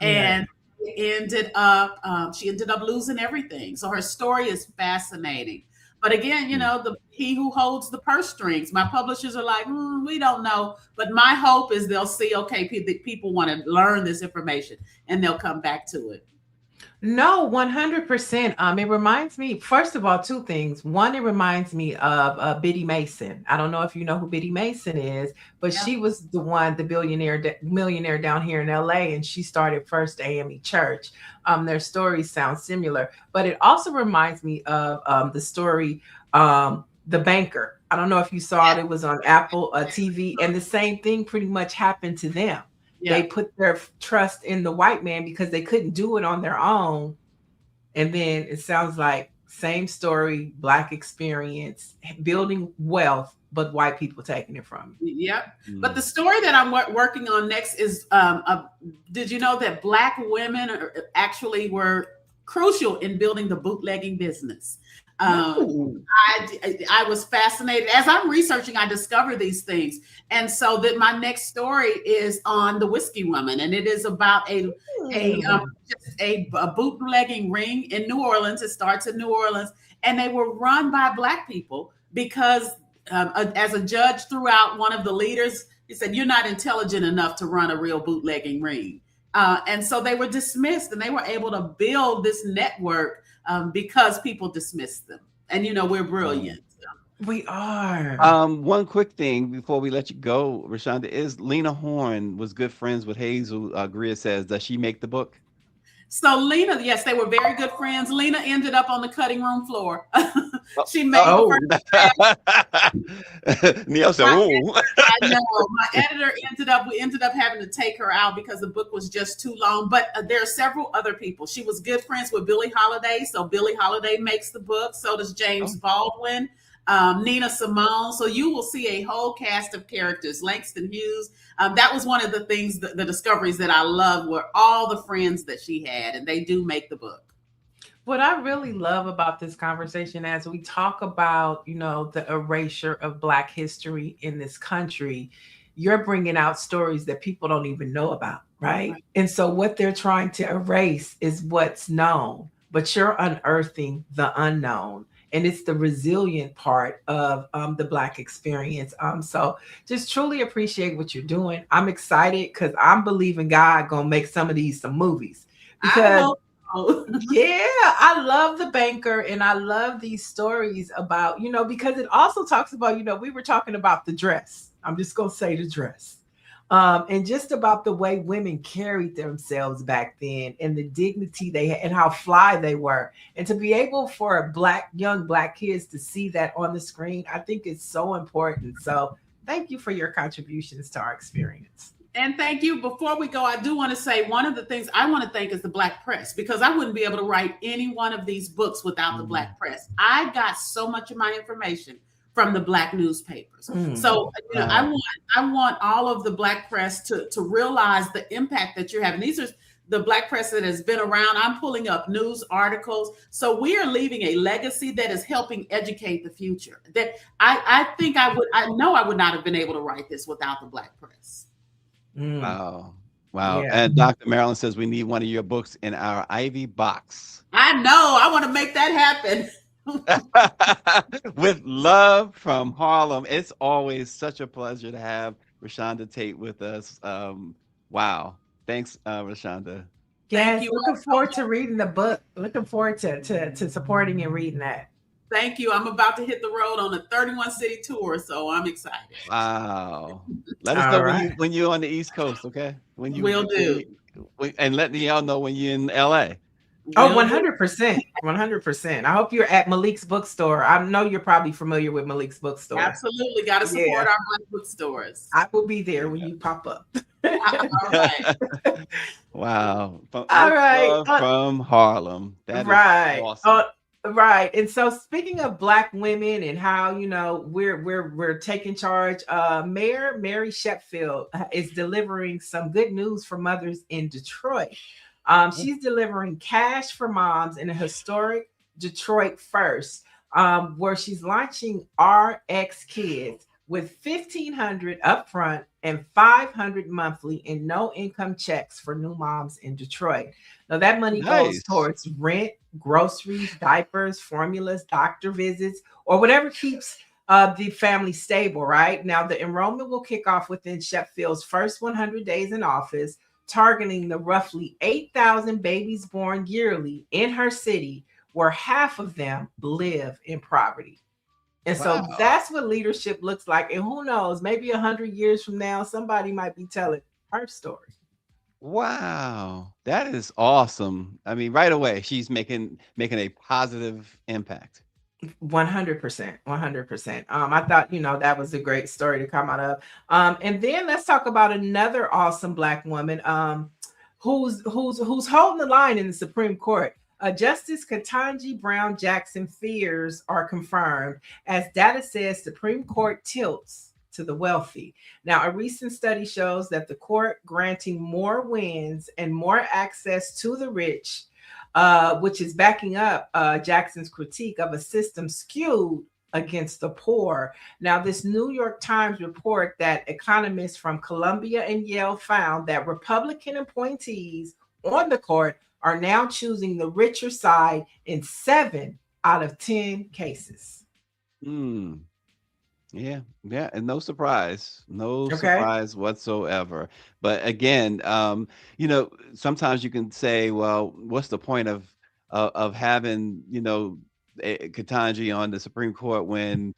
S7: And she ended up losing everything. So her story is fascinating. But again, you know, he who holds the purse strings. My publishers are like, we don't know. But my hope is they'll see, okay, people want to learn this information and they'll come back to it.
S5: No, 100%. It reminds me, first of all, two things. One, it reminds me of Biddy Mason. I don't know if you know who Biddy Mason is, but she was the millionaire down here in LA, and she started First AME Church. Their stories sound similar, but it also reminds me of the story, The Banker. I don't know if you saw it. It was on Apple TV, and the same thing pretty much happened to them. They put their trust in the white man because they couldn't do it on their own. And then it sounds like same story, Black experience, building wealth, but white people taking it from you.
S7: Yep. But the story that I'm working on next is, did you know that Black women actually were crucial in building the bootlegging business? I was fascinated. As I'm researching, I discover these things. And so that my next story is on the Whiskey Woman. And it is about a bootlegging ring in New Orleans. It starts in New Orleans. And they were run by Black people because as a judge threw out one of the leaders, he said, "You're not intelligent enough to run a real bootlegging ring." And so they were dismissed, and they were able to build this network because people dismissed them. And, you know, we're brilliant.
S5: We are.
S1: One quick thing before we let you go, ReShonda, is Lena Horne was good friends with Hazel Greer says. Does she make the book?
S7: So Lena, yes, they were very good friends. Lena ended up on the cutting room floor. She made
S1: the first Niele said,
S7: I know. My editor we ended up having to take her out because the book was just too long. But there are several other people. She was good friends with Billie Holiday. So Billie Holiday makes the book. So does James Baldwin, Nina Simone. So you will see a whole cast of characters. Langston Hughes. That was one of the things, the discoveries that I love were all the friends that she had, and they do make the book.
S5: What I really love about this conversation as we talk about, you know, the erasure of Black history in this country, you're bringing out stories that people don't even know about, right? And so what they're trying to erase is what's known, but you're unearthing the unknown. And it's the resilient part of the Black experience. So just truly appreciate what you're doing. I'm excited because I'm believing God gonna make some of these some movies. Because I love The Banker, and I love these stories about, you know, because it also talks about, you know, we were talking about the dress. I'm just gonna say the dress. And just about the way women carried themselves back then and the dignity they had and how fly they were. And to be able for young Black kids to see that on the screen, I think it's so important. So thank you for your contributions to our experience.
S7: And thank you. Before we go, I do want to say one of the things I want to thank is the Black press, because I wouldn't be able to write any one of these books without the Black press. I got so much of my information from the Black newspapers. So, you know, I want all of the Black press to realize the impact that you're having. These are the Black press that has been around. I'm pulling up news articles. So we are leaving a legacy that is helping educate the future. That I know I would not have been able to write this without the Black press.
S1: Wow. Yeah. And Dr. Marilyn says we need one of your books in our Ivy box.
S7: I know. I want to make that happen.
S1: With love from Harlem. It's always such a pleasure to have ReShonda Tate with us. Wow. Thanks, ReShonda.
S5: Yes, looking forward to reading the book. Looking forward to supporting and reading that.
S7: Thank you. I'm about to hit the road on a 31 city tour, so I'm excited.
S1: Wow. Let us know when you're on the East Coast, okay?
S7: Will do.
S1: And let y'all know when you're in LA.
S5: Oh, 100%. 100%. I hope you're at Malik's bookstore. I know you're probably familiar with Malik's bookstore.
S7: Absolutely. Got to support our Black bookstores.
S5: I will be there when you pop up.
S7: All right.
S1: Wow.
S5: All right.
S1: From Harlem. That is awesome.
S5: Right. And so speaking of Black women and how, you know, we're taking charge, Mayor Mary Sheffield is delivering some good news for mothers in Detroit. She's delivering cash for moms in a historic Detroit first, where she's launching RX Kids, with $1,500 upfront and $500 monthly in no income checks for new moms in Detroit. Now that money goes
S1: Nice.
S5: towards rent, groceries, diapers, formulas, doctor visits, or whatever keeps the family stable, right? Now the enrollment will kick off within Sheffield's first 100 days in office, targeting the roughly 8,000 babies born yearly in her city, where half of them live in poverty. And so
S1: Wow.
S5: that's what leadership looks like. And who knows, maybe 100 years from now, somebody might be telling her story.
S1: Wow. That is awesome. I mean, right away, she's making a positive impact.
S5: 100%, 100%. I thought, that was a great story to come out of. And then let's talk about another awesome Black woman, who's holding the line in the Supreme Court. Justice Ketanji Brown Jackson fears are confirmed as data says Supreme Court tilts to the wealthy. Now, a recent study shows that the court granting more wins and more access to the rich, which is backing up Jackson's critique of a system skewed against the poor. Now, this New York Times report that economists from Columbia and Yale found that Republican appointees on the court are now choosing the richer side in 7 out of 10 cases.
S1: Mm. Yeah, yeah, and no surprise, no
S5: Okay.
S1: surprise whatsoever. But again, sometimes you can say, well, what's the point of having, Ketanji on the Supreme Court when,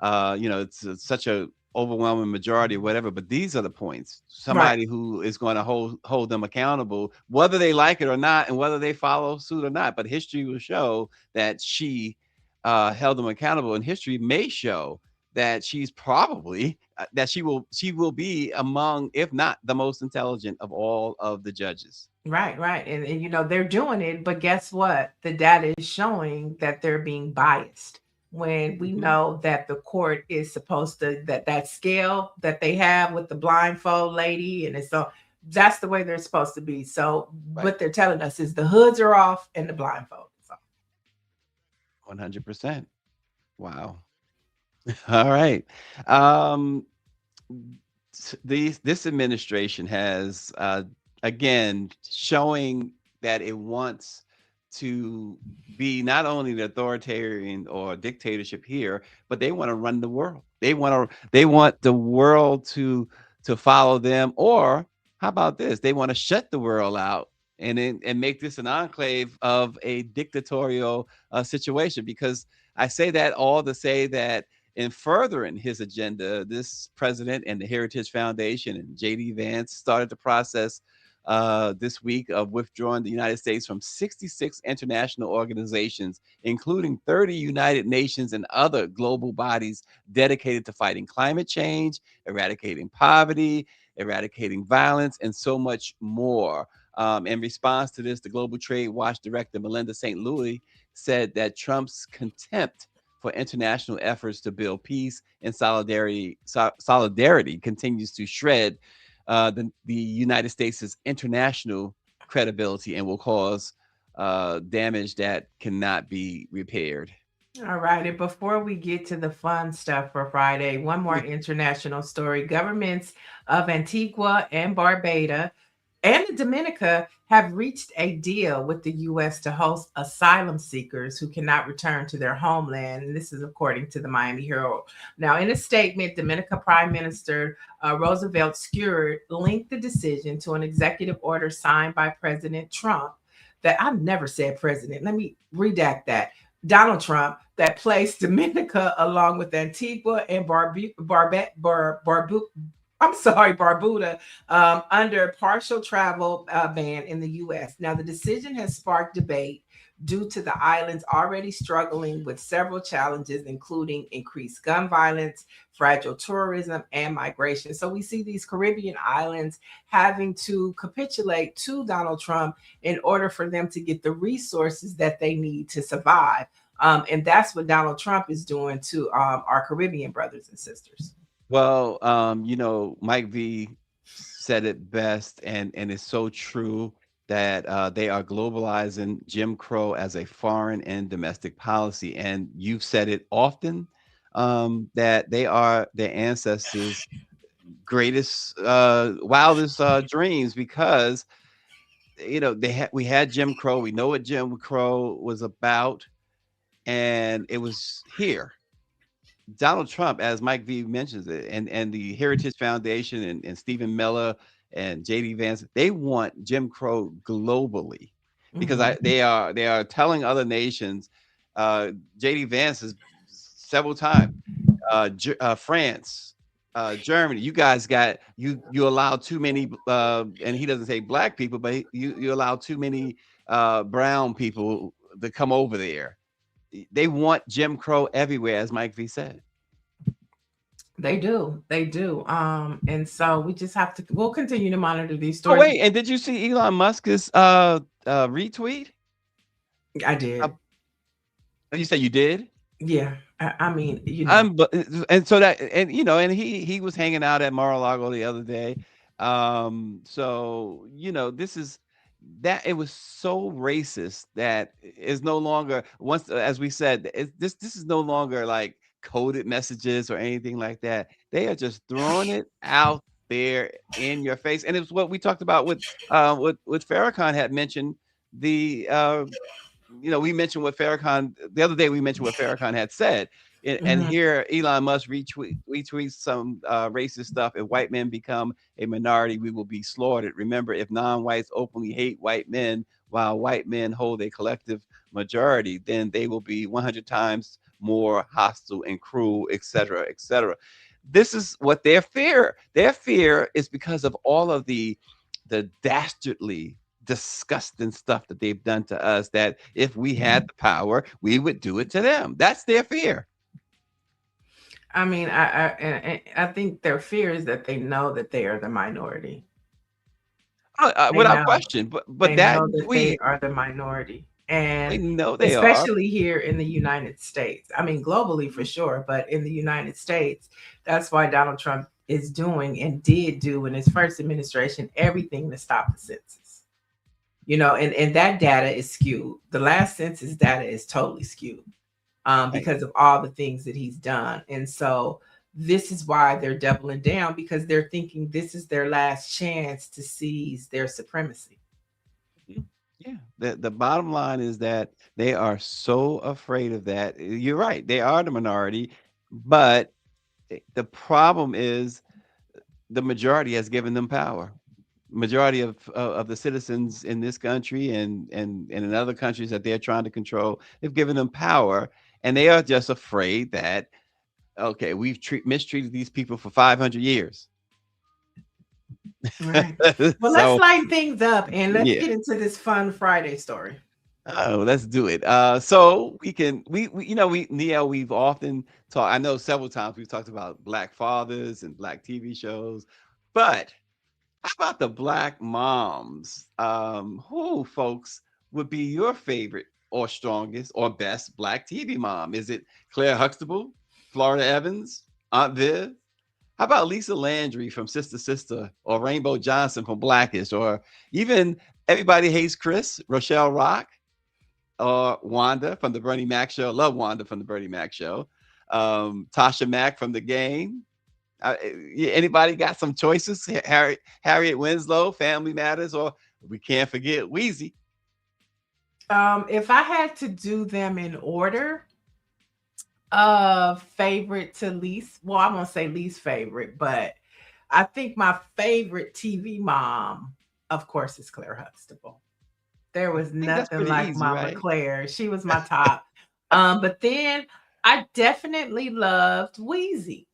S1: it's such a overwhelming majority or whatever. But these are the points.
S5: Right.
S1: Somebody who is going to hold them accountable, whether they like it or not, and whether they follow suit or not. But history will show that she held them accountable, and history may show that she's probably that she will be among, if not the most intelligent of all of the judges.
S5: Right, right. And they're doing it, but guess what? The data is showing that they're being biased. When we
S1: Mhm.
S5: know that the court is supposed to that scale that they have with the blindfold lady, and it's so that's the way they're supposed to be. So
S1: Right.
S5: what they're telling us is the hoods are off and the blindfold is off.
S1: 100%. Wow. All right. Um, this administration has again showing that it wants to be not only the authoritarian or dictatorship here, but they want to run the world. They want the world to follow them, or how about this? They want to shut the world out and make this an enclave of a dictatorial situation. Because I say that all to say that in furthering his agenda, this president and the Heritage Foundation and JD Vance started the process this week of withdrawing the United States from 66 international organizations, including 30 United Nations and other global bodies dedicated to fighting climate change, eradicating poverty, eradicating violence, and so much more. In response to this, the Global Trade Watch director Melinda St. Louis said that Trump's contempt for international efforts to build peace and solidarity continues to shred the United States' international credibility and will cause damage that cannot be repaired.
S5: All right. And before we get to the fun stuff for Friday, one more international story. Governments of Antigua and Barbuda and the Dominica have reached a deal with the U.S. to host asylum seekers who cannot return to their homeland. And this is according to the Miami Herald. Now, in a statement, Dominica Prime Minister Roosevelt Stewart linked the decision to an executive order signed by President Trump that I've never said president. Let me redact that. Donald Trump, that placed Dominica along with Antigua and Barbuda under partial travel ban in the U.S. Now, the decision has sparked debate due to the islands already struggling with several challenges, including increased gun violence, fragile tourism, and migration. So we see these Caribbean islands having to capitulate to Donald Trump in order for them to get the resources that they need to survive. And that's what Donald Trump is doing to our Caribbean brothers and sisters.
S1: Well, Mike V said it best, and it's so true that they are globalizing Jim Crow as a foreign and domestic policy. And you've said it often. that they are their ancestors' greatest, wildest dreams, because we had Jim Crow. We know what Jim Crow was about, and it was here. Donald Trump, as Mike V mentions it, and the Heritage Foundation and Stephen Miller and JD Vance, they want Jim Crow globally, because they are telling other nations. JD Vance has several times, France, Germany, you guys got you allow too many, and he doesn't say black people, but you allow too many brown people to come over there. They want Jim Crow everywhere, as Mike V said.
S5: They do. And so we just have to, we'll continue to monitor these stories.
S1: Oh, wait, and did you see Elon Musk's retweet?
S5: I did.
S1: You said you did?
S5: Yeah. I mean,
S1: and so that, and he was hanging out at Mar-a-Lago the other day. So this is that it was so racist that is no longer, once, as we said, this is no longer like coded messages or anything like that. They are just throwing it out there in your face, and it's what we talked about with Farrakhan had mentioned. We mentioned what Farrakhan the other day. We mentioned what Farrakhan had said, and here Elon Musk retweets some racist stuff. If white men become a minority, we will be slaughtered. Remember, if non-whites openly hate white men while white men hold a collective majority, then they will be 100 times more hostile and cruel, etc., etc. This is what their fear. Their fear is because of all of the dastardly, disgusting stuff that they've done to us, that if we had the power, we would do it to them. That's their fear.
S5: I mean, I think their fear is that they know that they are the minority.
S1: Without question, but
S5: they know that they are the minority, and
S1: we know they
S5: especially here in the United States. I mean, globally for sure, but in the United States, that's why Donald Trump is doing and did do in his first administration everything to stop the census. And that data is skewed. The last census data is totally skewed because of all the things that he's done. And so this is why they're doubling down, because they're thinking this is their last chance to seize their supremacy.
S1: Yeah. The bottom line is that they are so afraid of that. You're right. They are the minority, but the problem is the majority has given them power. Majority of the citizens in this country and in other countries that they're trying to control, they've given them power, and they are just afraid that, okay, we've mistreated these people for 500 years.
S5: Right. Well, let's lighten things up and let's get into this fun Friday story.
S1: Oh, let's do it. So we Niele, we've often talked, I know several times we've talked about Black fathers and Black TV shows, but how about the Black moms? Who, folks, would be your favorite or strongest or best Black TV mom? Is it Claire Huxtable, Florida Evans, Aunt Viv? How about Lisa Landry from Sister Sister, or Rainbow Johnson from Blackish, or even Everybody Hates Chris, Rochelle Rock, or Wanda from the Bernie Mac Show? Love Wanda from the Bernie Mac Show. Tasha Mack from The Game. Anybody got some choices? Harriet Winslow, Family Matters, or we can't forget Weezy.
S5: If I had to do them in order, favorite to least, well, I won't say least favorite, but I think my favorite TV mom, of course, is Claire Huxtable. There was nothing like easy, Mama right? Claire. She was my top. But then I definitely loved Weezy.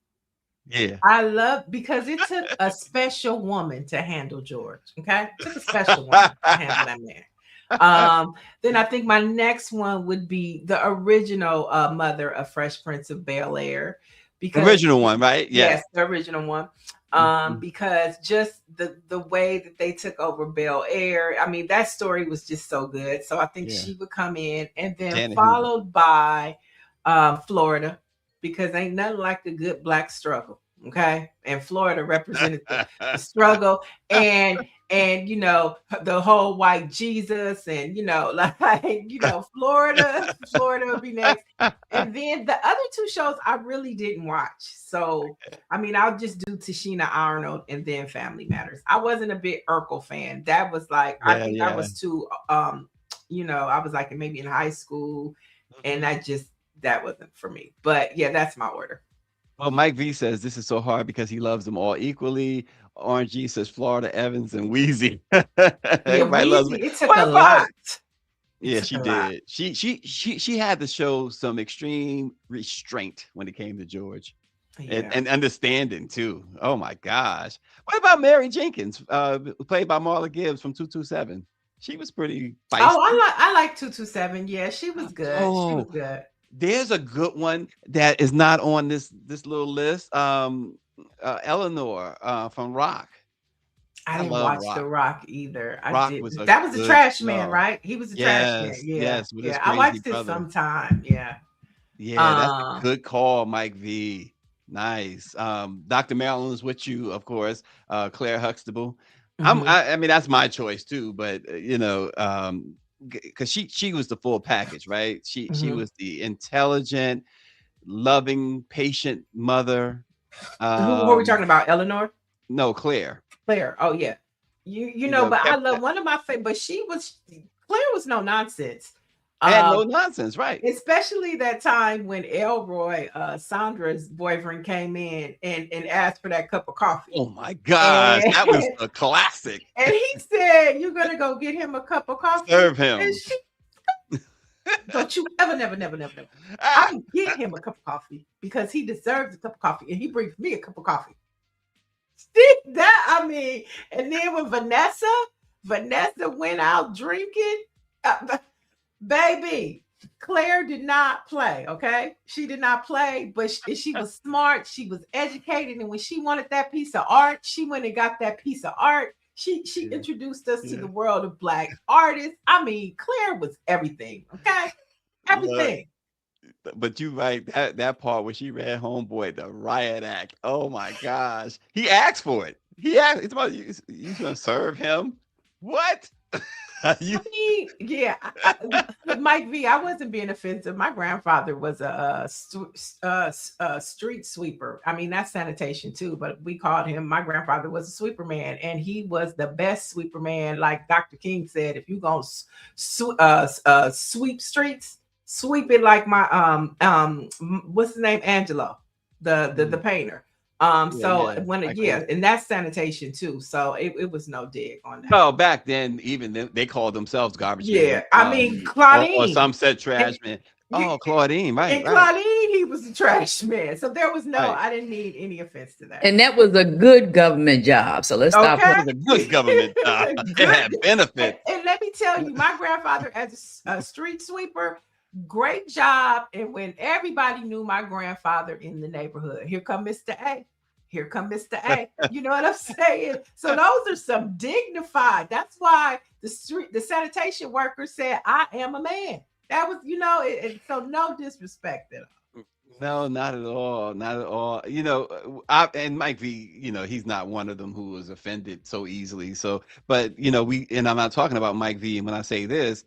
S1: Yeah,
S5: I love, because it took a special woman to handle George. Okay, it took a special woman to handle that man. Then I think my next one would be the original mother of Fresh Prince of Bel-Air.
S1: Because original one, right?
S5: Yes, the original one. Because just the way that they took over Bel-Air, I mean, that story was just so good. So I think she would come in, and then Janet followed by Florida, because ain't nothing like the good Black struggle. Okay, and Florida represented the struggle, and and the whole white Jesus, and Florida would be next. And then the other two shows I really didn't watch. So I mean, I'll just do Tashina Arnold and then Family Matters. I wasn't a big Urkel fan. That was like, I think I was too I was like maybe in high school, and that wasn't for me. But yeah, that's my order.
S1: Well, Mike V says this is so hard because he loves them all equally. Orange G says Florida Evans and Wheezy. Everybody loves me.
S5: It took a lot.
S1: Yeah, she did. She had to show some extreme restraint when it came to George, and understanding too. Oh my gosh! What about Mary Jenkins, played by Marla Gibbs from 227? She was pretty feisty.
S5: Oh, I like 227. Yeah, she was good. She was good.
S1: There's a good one that is not on this little list. Eleanor from Rock.
S5: I didn't watch The Rock either.
S1: Rock
S5: that was a trash man, right? He was a trash man. Yeah.
S1: Yes.
S5: I watched it sometime. Yeah.
S1: Yeah, that's a good call, Mike V. Nice. Dr. Marilyn is with you, of course. Claire Huxtable. I mean, that's my choice too, but because she was the full package, right? She was the intelligent, loving, patient mother.
S5: Who are we talking about? Eleanor?
S1: No, Claire.
S5: Oh yeah. But I love one of my favorite, but Claire was no nonsense.
S1: And no nonsense, right?
S5: Especially that time when Elroy, Sandra's boyfriend, came in and asked for that cup of coffee.
S1: Oh my gosh, that was a classic.
S5: And he said, "You're gonna go get him a cup of coffee.
S1: Serve him.
S5: Don't you ever, never. I get him a cup of coffee because he deserves a cup of coffee, and he brings me a cup of coffee." See that? I mean, and then when Vanessa went out drinking, baby, Claire did not play. Okay, she did not play, but she was smart. She was educated, and when she wanted that piece of art, she went and got that piece of art. She introduced us to the world of Black artists. I mean, Claire was everything. Okay, everything.
S1: But you right, that part where she read Homeboy, the riot act. Oh my gosh, he asked for it. He asked, "It's about you gonna serve him?" What?
S5: I mean, yeah, Mike V, I wasn't being offensive. My grandfather was a street sweeper. I mean, that's sanitation too, but we called him, my grandfather was a sweeper man, and he was the best sweeper man. Like Dr. King said, if you gonna sweep streets, sweep it like my what's his name, Angelo, the painter. And that's sanitation too. So it was no dig on that.
S1: No, back then, even they called themselves garbage.
S5: Yeah, I mean, Claudine.
S1: Or some said trash man. Claudine, right.
S5: And Claudine, he was a trash man. So there was I didn't need any offense to that.
S6: And that was a good government job. So let's stop.
S1: It was a good government job. It had benefits.
S5: And let me tell you, my grandfather as a street sweeper, great job. And when everybody knew my grandfather in the neighborhood, here come Mr. A. Here come Mr. A. You know what I'm saying? So those are some dignified. That's why the sanitation worker said, "I am a man." That was, so no disrespect at all.
S1: No, not at all. Not at all. And Mike V, he's not one of them who was offended so easily. So, but and I'm not talking about Mike V. And when I say this,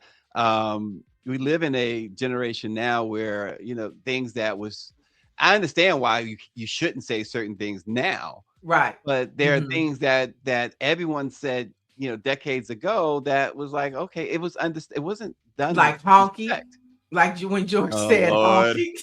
S1: we live in a generation now where, things that was, I understand why you shouldn't say certain things now.
S5: Right.
S1: But there are things that everyone said, decades ago that was like, okay, it wasn't done
S5: like honky, respect. Like when George said honky.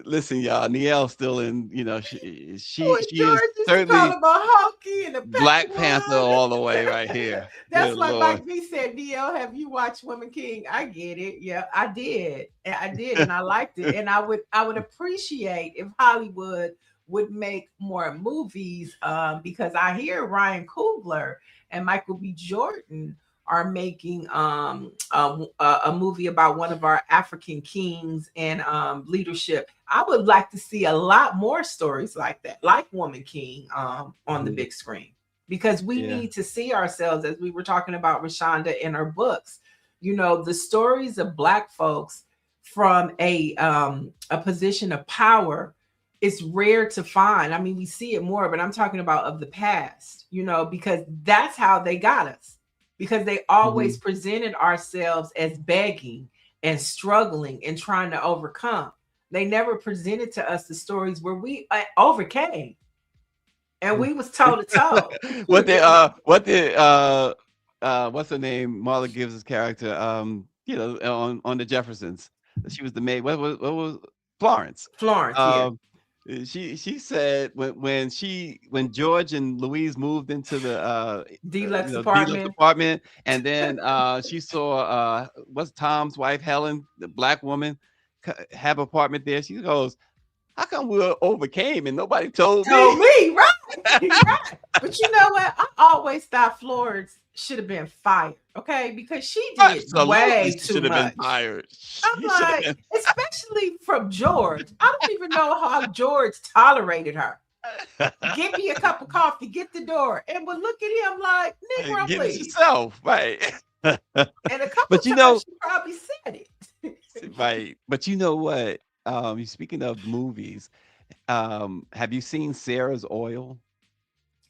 S1: Listen, y'all, Niele still in, she is
S5: certainly honky and
S1: Black Panther all the way right here.
S5: That's like Mike V said, Niele, have you watched Woman King? I get it. Yeah, I did. And I liked it. And I would appreciate if Hollywood would make more movies because I hear Ryan Coogler and Michael B. Jordan are making a movie about one of our African kings and leadership. I would like to see a lot more stories like that, like Woman King on the big screen, because we need to see ourselves, as we were talking about ReShonda in her books, the stories of Black folks from a position of power it's rare to find. I mean, we see it more, but I'm talking about of the past, you know, because that's how they got us, because they always presented ourselves as begging and struggling and trying to overcome. They never presented to us the stories where we overcame and we was toe to toe.
S1: What's her name? Marla Gibbs' character, you know, on the Jeffersons. She was the maid. What was Florence?
S5: Florence, yeah.
S1: She said when George and Louise moved into the
S5: deluxe
S1: apartment, and then she saw what's Tom's wife, Helen, the black woman, have apartment there. She goes, "How come we overcame and nobody told
S5: me?" Right. Right. But you know what? I always thought Florence should have been fired, okay? Because she did way too much. Been fired. I'm like, especially from George. I don't even know how George tolerated her. Get me a cup of coffee, get the door, and would look at him like, "Negro,
S1: give
S5: please."
S1: It yourself, right?
S5: And a couple times she probably said it.
S1: Right. But you know what? Speaking of movies, have you seen Sarah's Oil?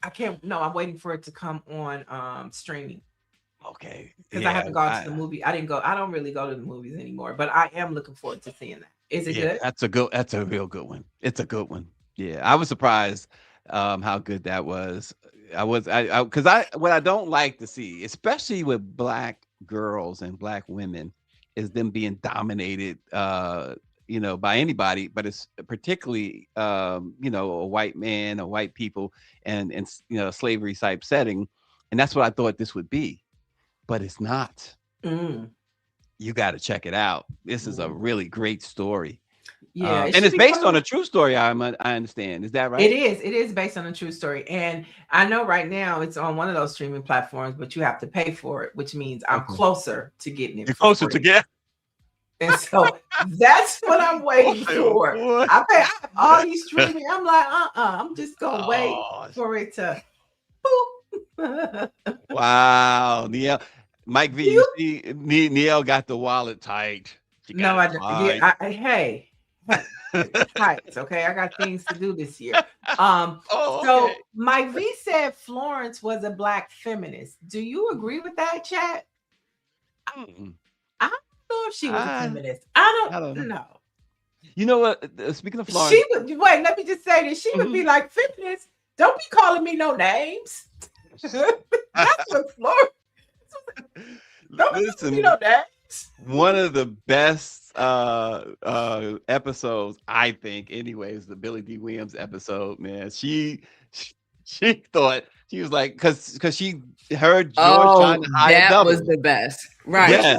S5: I can't. No, I'm waiting for it to come on streaming.
S1: Okay.
S5: Because I haven't gone to the movie. I didn't go. I don't really go to the movies anymore. But I am looking forward to seeing that. Is it good?
S1: That's a real good one. It's a good one. Yeah, I was surprised how good that was. What I don't like to see, especially with black girls and black women, is them being dominated you know, by anybody, but it's particularly, you know, a white man or white people and you know, slavery type setting. And that's what I thought this would be, but it's not. You got to check it out. This is a really great story.
S5: Yeah.
S1: And it's based on a true story. I understand. Is that right?
S5: It is. It is based on a true story. And I know right now it's on one of those streaming platforms, but you have to pay for it, which means I'm closer to getting it.
S1: You're closer to get.
S5: And so that's what I'm waiting for. I have all these streaming. I'm like, I'm just gonna wait for it to.
S1: Wow, Niele, Mike V, you see, Niele got the wallet tight.
S5: No, I don't. Yeah, hey, tight. Okay, I got things to do this year. So Mike V said Florence was a black feminist. Do you agree with that, chat? I don't know if she was a feminist. I don't know.
S1: You know what? Speaking of Florence,
S5: she would wait. Let me just say this. She would be like, "Feminist, don't be calling me no names." That's what Florence. Don't be calling me no names.
S1: One of the best episodes, I think, anyways, the Billy D. Williams episode. Man, she thought. She was like, because she heard George trying to hide
S6: that
S1: double.
S6: Was the best, right?
S1: Yes.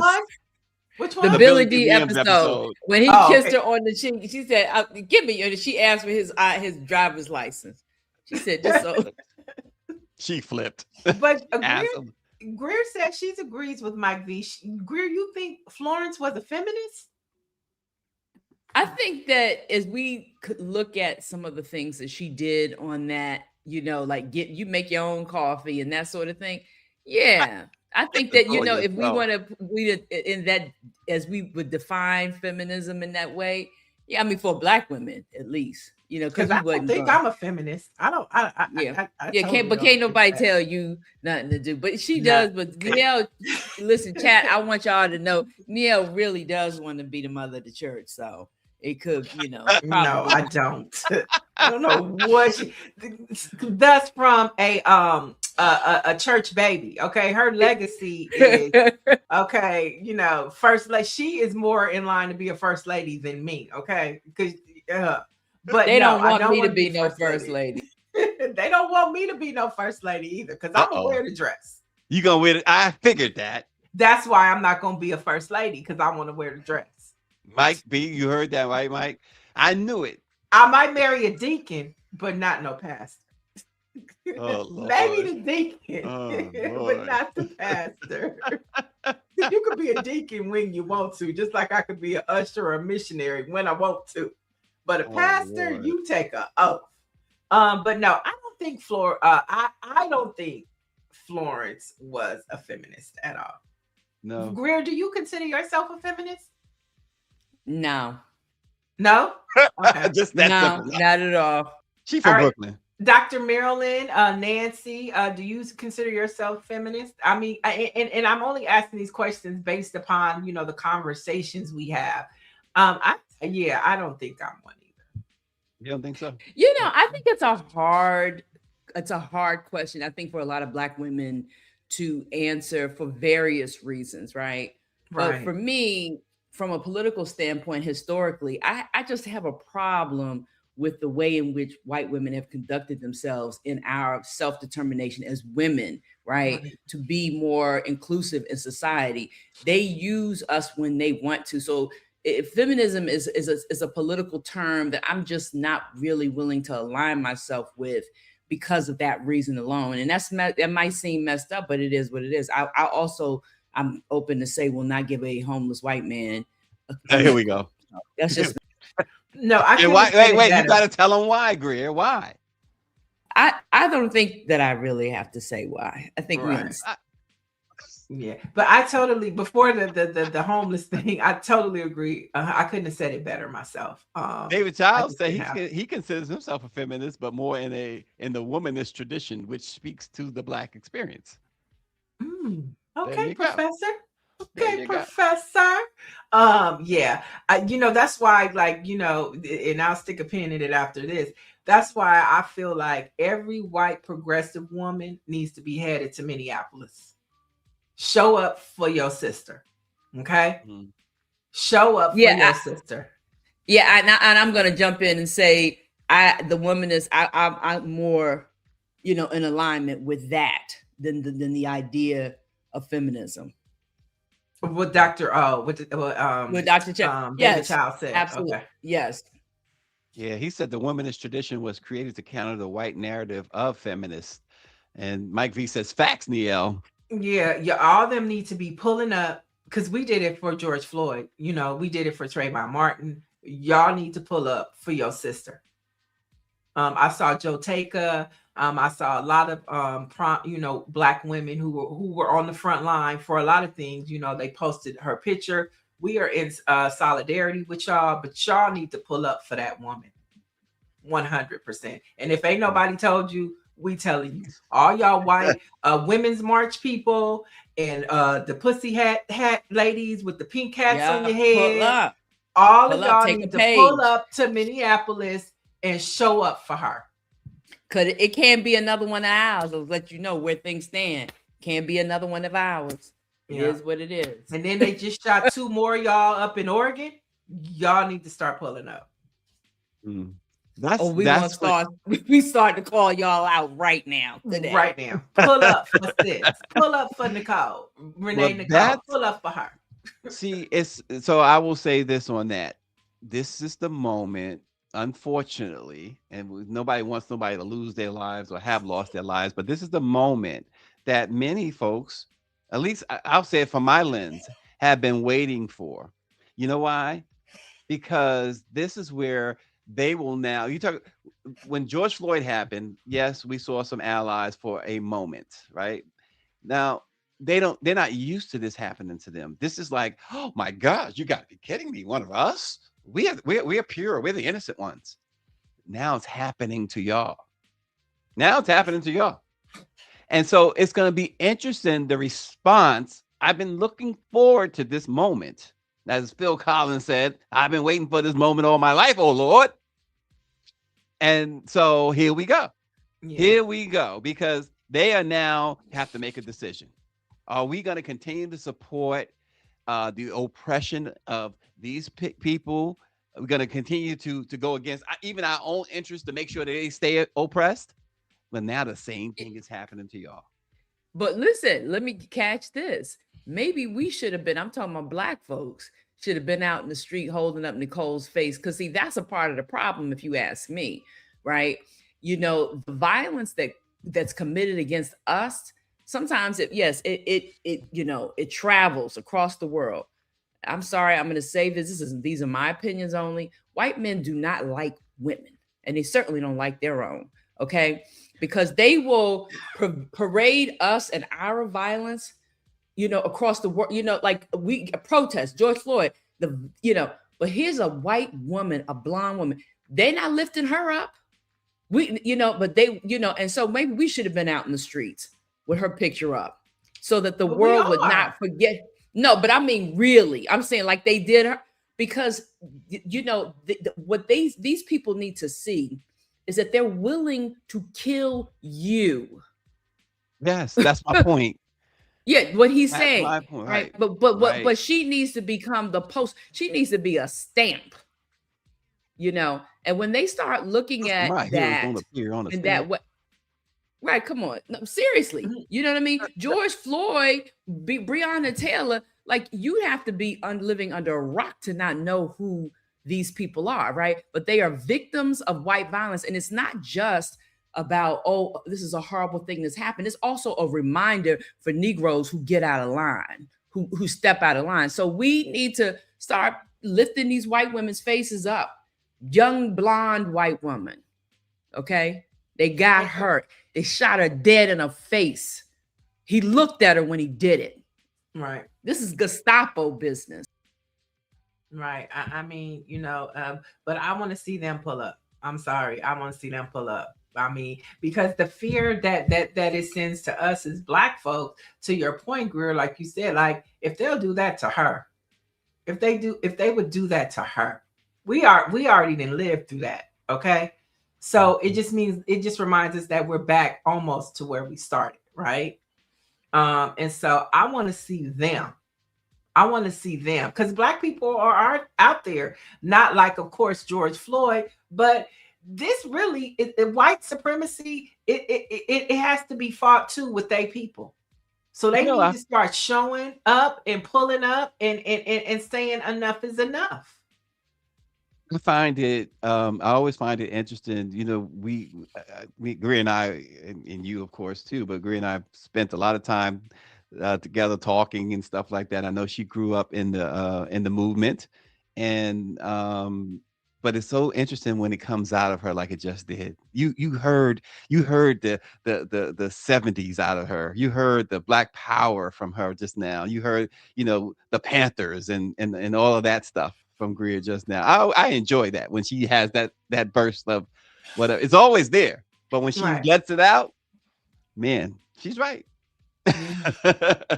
S5: Which one?
S6: The Billy D. episode when he kissed her on the cheek. She said, "Give me." And she asked for his driver's license. She said, "Just so."
S1: She flipped.
S5: But Greer said she agrees with Mike V. Greer, you think Florence was a feminist?
S6: I think that as we could look at some of the things that she did on that, you know, like you make your own coffee and that sort of thing. Yeah. I think that, you know, if we want to, in that, as we would define feminism in that way, yeah, I mean, for black women, at least, you know, because
S5: I don't think I'm a feminist. I don't,
S6: can't nobody tell you nothing to do, but she does. But Niele, listen, chat, I want y'all to know, Niele really does want to be the mother of the church. So it could, you know. Probably.
S5: No, I don't. I don't know what that's from a church baby. Okay, her legacy is okay. You know, she is more in line to be a first lady than me. Okay, because but
S6: they don't want me to be no first lady.
S5: They don't want me to be no first lady either, because I'm gonna wear the dress.
S1: You gonna wear it? I figured that.
S5: That's why I'm not gonna be a first lady, because I want to wear the dress.
S1: Mike B, you heard that right, Mike? I knew it.
S5: I might marry a deacon, but not no pastor. Maybe the deacon, but not the pastor. You could be a deacon when you want to, just like I could be an usher or a missionary when I want to. But a pastor, you take an oath. But no, I don't think I don't think Florence was a feminist at all.
S1: No.
S5: Greer, do you consider yourself a feminist?
S6: No.
S5: No? Okay.
S1: Just that
S6: No,
S1: simple.
S6: not at all.
S1: She from Brooklyn.
S5: Dr. Marilyn, Nancy, do you consider yourself feminist? I mean, and I'm only asking these questions based upon, you know, the conversations we have. I don't think I'm one either.
S1: You don't think so?
S6: You know, I think it's a hard question. I think for a lot of Black women to answer for various reasons, right? But for me, from a political standpoint, historically, I just have a problem with the way in which white women have conducted themselves in our self-determination as women, right? To be more inclusive in society. They use us when they want to. So if feminism is a political term that I'm just not really willing to align myself with because of that reason alone. And that might seem messed up, but it is what it is. I'm open to say, will not give a homeless white man.
S1: Here we go.
S6: That's just
S5: no. I can't.
S1: Wait. You got to tell them why, Greer. Why?
S6: I don't think that I really have to say why. I think
S5: yeah, but I totally before the homeless thing. I totally agree. I couldn't have said it better myself.
S1: David Childs said he considers himself a feminist, but more in the womanist tradition, which speaks to the Black experience.
S5: Okay, Professor. Okay, Professor. You know, that's why, like, you know, and I'll stick a pin in it after this. That's why I feel like every white progressive woman needs to be headed to Minneapolis. Show up for your sister. Okay? Show up for your sister.
S6: Yeah, and I'm gonna jump in and say I'm more, you know, in alignment with that than the idea of feminism.
S5: With Dr.
S6: Yes,
S5: Child said.
S6: Absolutely.
S5: Okay.
S6: Yes.
S1: Yeah, he said the womanist tradition was created to counter the white narrative of feminists. And Mike V says, facts, Niele.
S5: Yeah, all of them need to be pulling up because we did it for George Floyd. You know, we did it for Trayvon Martin. Y'all need to pull up for your sister. I saw Joe Taker. I saw a lot of Black women who were on the front line for a lot of things. You know, they posted her picture. We are in solidarity with y'all, but y'all need to pull up for that woman 100%. And if ain't nobody told you, we telling you. All y'all white women's march people and the pussy hat ladies with the pink hats on your head. All of y'all need to pull up to Minneapolis and show up for her.
S6: Cause it can't be another one of ours. I'll let you know where things stand. Can't be another one of ours. It is what it is.
S5: And then they just shot 2 more y'all up in Oregon. Y'all need to start pulling up.
S6: We start to call y'all out right now. Today.
S5: Right now. Pull up for sis. Pull up for Nicole. Nicole. Pull up for her.
S1: See, so I will say this on that. This is the moment, unfortunately, and nobody wants nobody to lose their lives or have lost their lives, but this is the moment that many folks, at least I'll say it from my lens, have been waiting for. You know why? Because this is where they will now, when George Floyd happened, yes, we saw some allies for a moment, right? Now, they're not used to this happening to them. This is like, oh my gosh, you got to be kidding me. One of us? We're pure. We're the innocent ones. Now it's happening to y'all. And so it's going to be interesting, the response. I've been looking forward to this moment. As Phil Collins said, I've been waiting for this moment all my life, oh Lord. And so here we go. Here we go, because they are now have to make a decision. Are we going to continue to support the oppression of these people? Are we going to continue to go against even our own interests to make sure that they stay oppressed? But now the same thing is happening to y'all.
S6: But listen, let me catch this. Maybe we should have been, I'm talking about Black folks, should have been out in the street holding up Nicole's face. Because see, that's a part of the problem, if you ask me, right? You know, the violence that's committed against us, sometimes it travels across the world. I'm sorry, I'm going to say these are my opinions only. White men do not like women, and they certainly don't like their own, okay? Because they will parade us and our violence, across the world, like we protest George Floyd, But here's a white woman, a blonde woman. They're not lifting her up. But they, and so maybe we should have been out in the streets with her picture up so that the world would not forget. No, but I mean, really, I'm saying like they did her, because, what these people need to see is that they're willing to kill you.
S1: Yes, that's my point.
S6: Yeah, what he's saying,
S1: my point,
S6: right? But she needs to become the post. She needs to be a stamp, And when they start looking at that, in that way, right? Come on, no, seriously, you know what I mean? George Floyd, Breonna Taylor, like you have to be living under a rock to not know who these people are, right? But they are victims of white violence, and it's not just about, oh, this is a horrible thing that's happened. It's also a reminder for Negroes who get out of line, who step out of line. So we need to start lifting these white women's faces up. Young blonde white woman, okay? They got her. They shot her dead in her face. He looked at her when he did it.
S5: Right.
S6: This is Gestapo business.
S5: Right. I mean, but I want to see them pull up. I'm sorry. I want to see them pull up. I mean, because the fear that it sends to us as Black folks, to your point, Greer, like you said, like if they'll do that to her, if they would do that to her, we already didn't live through that. Okay. So it just reminds us that we're back almost to where we started. Right. And so I want to see them. Because Black people are out there, not like, of course, George Floyd, but this really is white supremacy. It has to be fought too with they people. So they need to start showing up and pulling up and saying enough is enough.
S1: I find it. I always find it interesting. We Greer and I, and you, of course, too. But Greer and I spent a lot of time together talking and stuff like that. I know she grew up in the movement, and but it's so interesting when it comes out of her like it just did. You heard the 70s out of her. You heard the Black Power from her just now. You heard the Panthers and all of that stuff from Greer just now. I enjoy that when she has that burst of whatever. It's always there, but when she gets it out, man, she's right.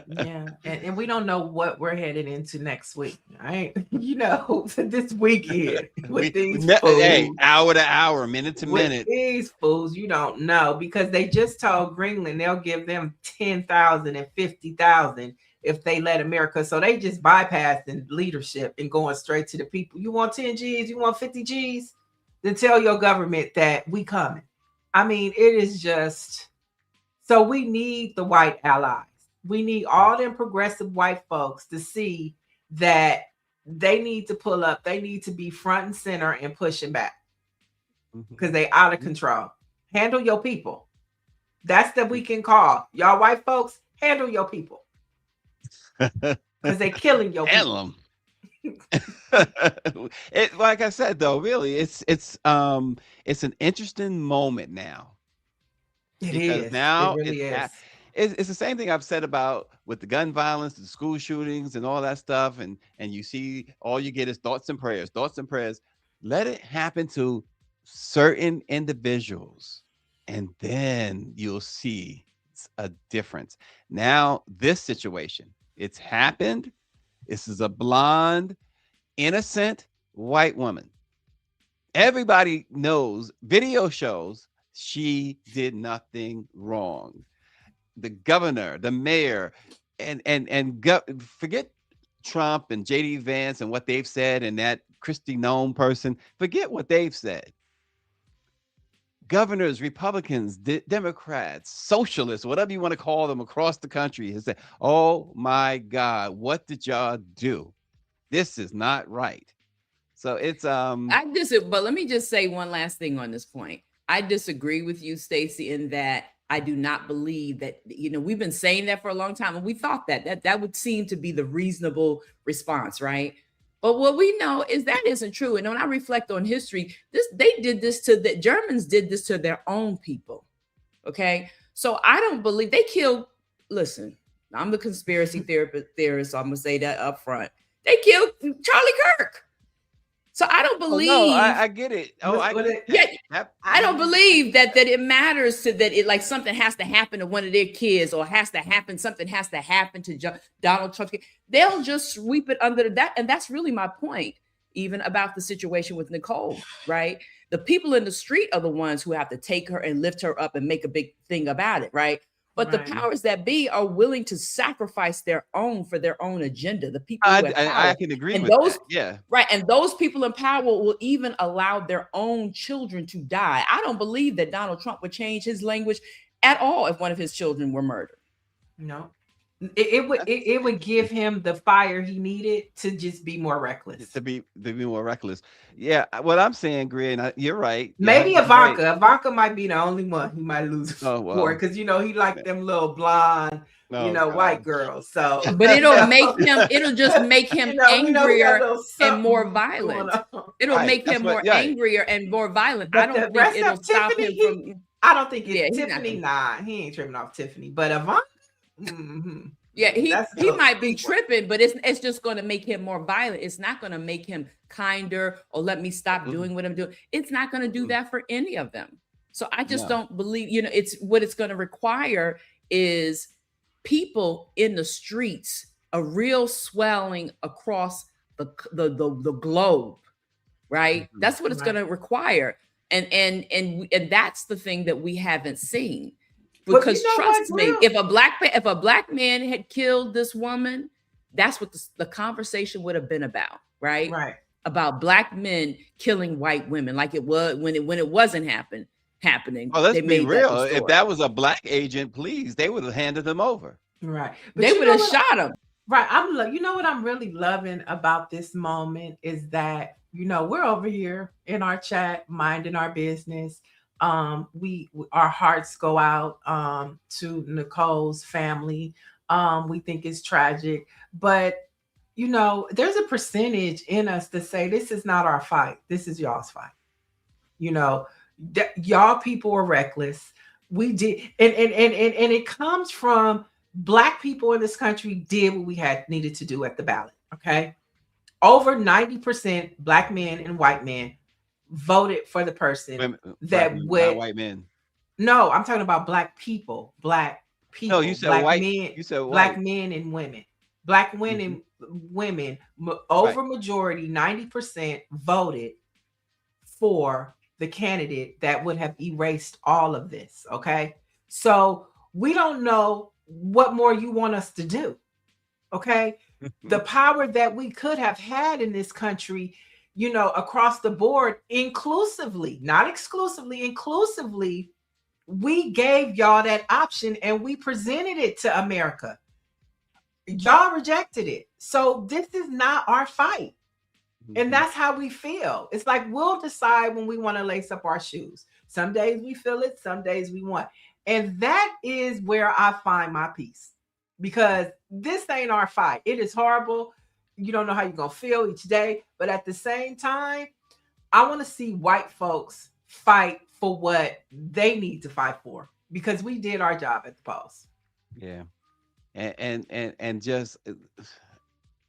S5: Yeah, and we don't know what we're headed into next week, right? This weekend with these fools,
S1: hour to hour, minute to minute.
S5: These fools, you don't know, because they just told Greenland they'll give them 10,000 and 50,000 if they let America. So they just bypassing leadership and going straight to the people. You want 10 G's? You want 50 G's? Then tell your government that we coming. I mean, it is just. So we need the white allies. We need all them progressive white folks to see that they need to pull up. They need to be front and center and pushing back because they out of control. Handle your people. That's the weekend call. Y'all white folks, handle your people because they killing your people.
S1: Like I said, though, really, it's an interesting moment now.
S5: It is.
S1: Now
S5: it really is.
S1: It's the same thing I've said about with the gun violence, the school shootings, and all that stuff. And you see, all you get is thoughts and prayers. Let it happen to certain individuals, and then you'll see a difference. Now, this situation, it's happened. This is a blonde, innocent white woman. Everybody knows, video shows she did nothing wrong. The governor, the mayor, and forget Trump and JD Vance and what they've said, and that Kristi Noem person, forget what they've said. Governors, Republicans, Democrats, socialists, whatever you want to call them across the country, has said, oh my God, what did y'all do? This is not right. So it's
S6: but let me just say one last thing on this point. I disagree with you, Stacy, in that I do not believe that, we've been saying that for a long time, and we thought that would seem to be the reasonable response, right? But what we know is that isn't true. And when I reflect on history, the Germans did this to their own people. Okay. So I don't believe they killed. Listen, I'm the conspiracy theorist, so I'm going to say that up front. They killed Charlie Kirk. So I don't believe.
S1: Oh, no, I get it. Oh, I get
S6: that. Yeah, I don't believe that it matters to that. It like something has to happen to one of their kids, or something has to happen to Donald Trump. They'll just sweep it under that, and that's really my point. Even about the situation with Nicole, right? The people in the street are the ones who have to take her and lift her up and make a big thing about it, right? But the powers that be are willing to sacrifice their own for their own agenda. The people who have power.
S1: I can agree with
S6: those,
S1: that. Yeah.
S6: Right. And those people in power will even allow their own children to die. I don't believe that Donald Trump would change his language at all if one of his children were murdered.
S5: No. It would give him the fire he needed to just be more reckless.
S1: To be more reckless. Yeah. What I'm saying, Grier, you're right.
S5: Maybe Ivanka. Right. Ivanka might be the only one he might lose for, because he like them little blonde, white girls. So,
S6: but it'll just make him angrier and more violent. It'll make him more angrier and more violent.
S5: But
S6: I don't think it'll stop him from.
S5: I don't think it's Tiffany. He ain't tripping off Tiffany, but Ivanka.
S6: Mm-hmm. Yeah, he might be tripping, but it's just going to make him more violent. It's not going to make him kinder or let me stop doing what I'm doing. It's not going to do that for any of them. So I just don't believe, it's what it's going to require is people in the streets, a real swelling across the globe, right? Mm-hmm. That's what it's going to require. And that's the thing that we haven't seen. Because trust me, if a black man had killed this woman, that's what the conversation would have been about, right?
S5: Right.
S6: About black men killing white women, like it was when it wasn't happening.
S1: Oh, let's be real. If that was a black agent, please, they would have handed them over.
S5: Right.
S6: But they would have shot him.
S5: Right. What I'm really loving about this moment is that, we're over here in our chat, minding our business. Our hearts go out to Nicole's family. We think it's tragic, but there's a percentage in us to say this is not our fight. This is y'all's fight. Y'all people are reckless. We did, and it comes from Black people in this country did what we needed to do at the ballot. Okay, over 90% Black men and white men voted for the person that would
S1: white men.
S5: No, I'm talking about Black people. Black people.
S1: No, you said
S5: Black
S1: white.
S5: Men,
S1: you said white.
S5: Black men and women. Black women, women. Over majority, 90% voted for the candidate that would have erased all of this. Okay, so we don't know what more you want us to do. Okay, the power that we could have had in this country, across the board, inclusively, not exclusively, inclusively, we gave y'all that option and we presented it to America. Y'all rejected it. So this is not our fight. And that's how we feel. It's like we'll decide when we want to lace up our shoes. Some days we feel it, some days we want. And that is where I find my peace, because this ain't our fight. It is horrible. You don't know how you're going to feel each day. But at the same time, I want to see white folks fight for what they need to fight for, because we did our job at the polls.
S1: Yeah. And just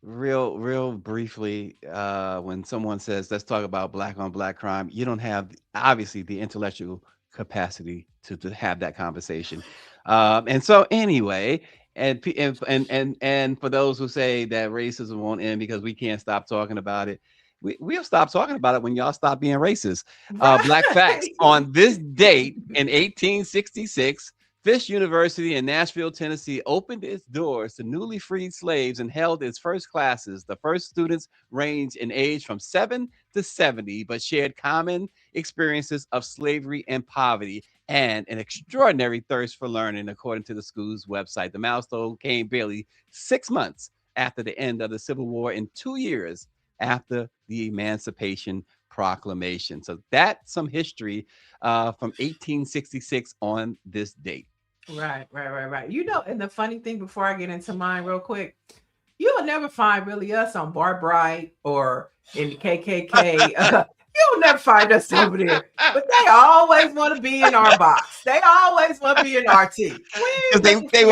S1: real briefly, when someone says, let's talk about Black on Black crime, you don't have obviously the intellectual capacity to have that conversation. And so anyway, and for those who say that racism won't end because we can't stop talking about it, we'll stop talking about it when y'all stop being racist. Black facts. On this date in 1866, Fisk University in Nashville, Tennessee opened its doors to newly freed slaves and held its first classes. The first students ranged in age from 7 to 70, but shared common experiences of slavery and poverty and an extraordinary thirst for learning, according to the school's website. The milestone came barely 6 months after the end of the Civil War and 2 years after the Emancipation Proclamation. So that's some history from 1866 on this date.
S5: Right. And the funny thing, before I get into mine real quick, you'll never find really us on Bar Bright or in the KKK. You'll never find us over there. But they always want to be in our box. They always want to be in our team.
S1: Because they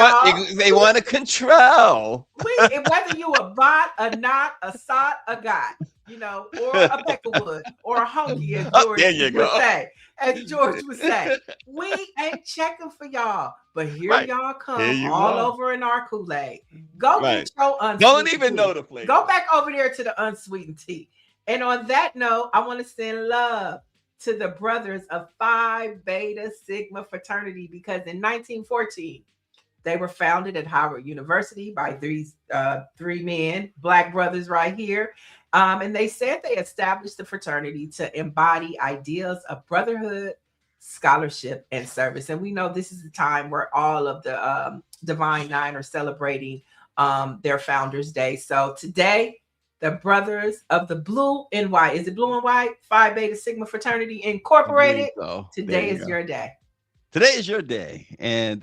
S1: want to control.
S5: Whether you a bot, a not, a sot, a guy, you know, or a Beckerwood, or a honky, as George would say. As George would say, we ain't checking for y'all, but here y'all come all over in our Kool-Aid. Go get your unsweetened
S1: Don't even
S5: tea.
S1: know the flavor.
S5: Go back over there to the unsweetened tea. And on that note, I want to send love to the brothers of Phi Beta Sigma fraternity, because in 1914, they were founded at Howard University by these three men, Black brothers right here. And they said they established the fraternity to embody ideals of brotherhood, scholarship, and service. And we know this is the time where all of the Divine Nine are celebrating their Founders Day. So today, the brothers of the Blue and White, is it Blue and White? Phi Beta Sigma Fraternity Incorporated. Today is your day.
S1: Today is your day, and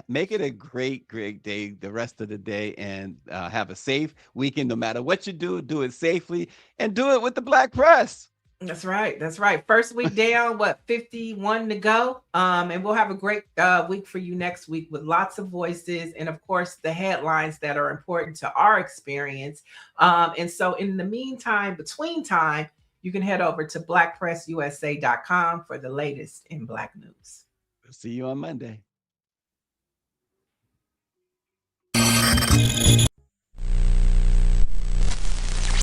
S1: make it a great, great day the rest of the day, and have a safe weekend. No matter what you do it safely, and do it with the Black Press.
S5: That's right. That's right. First week down, 51 to go. And we'll have a great week for you next week with lots of voices and, of course, the headlines that are important to our experience. And so in the meantime, between time, you can head over to BlackPressUSA.com for the latest in Black news.
S1: We'll see you on Monday.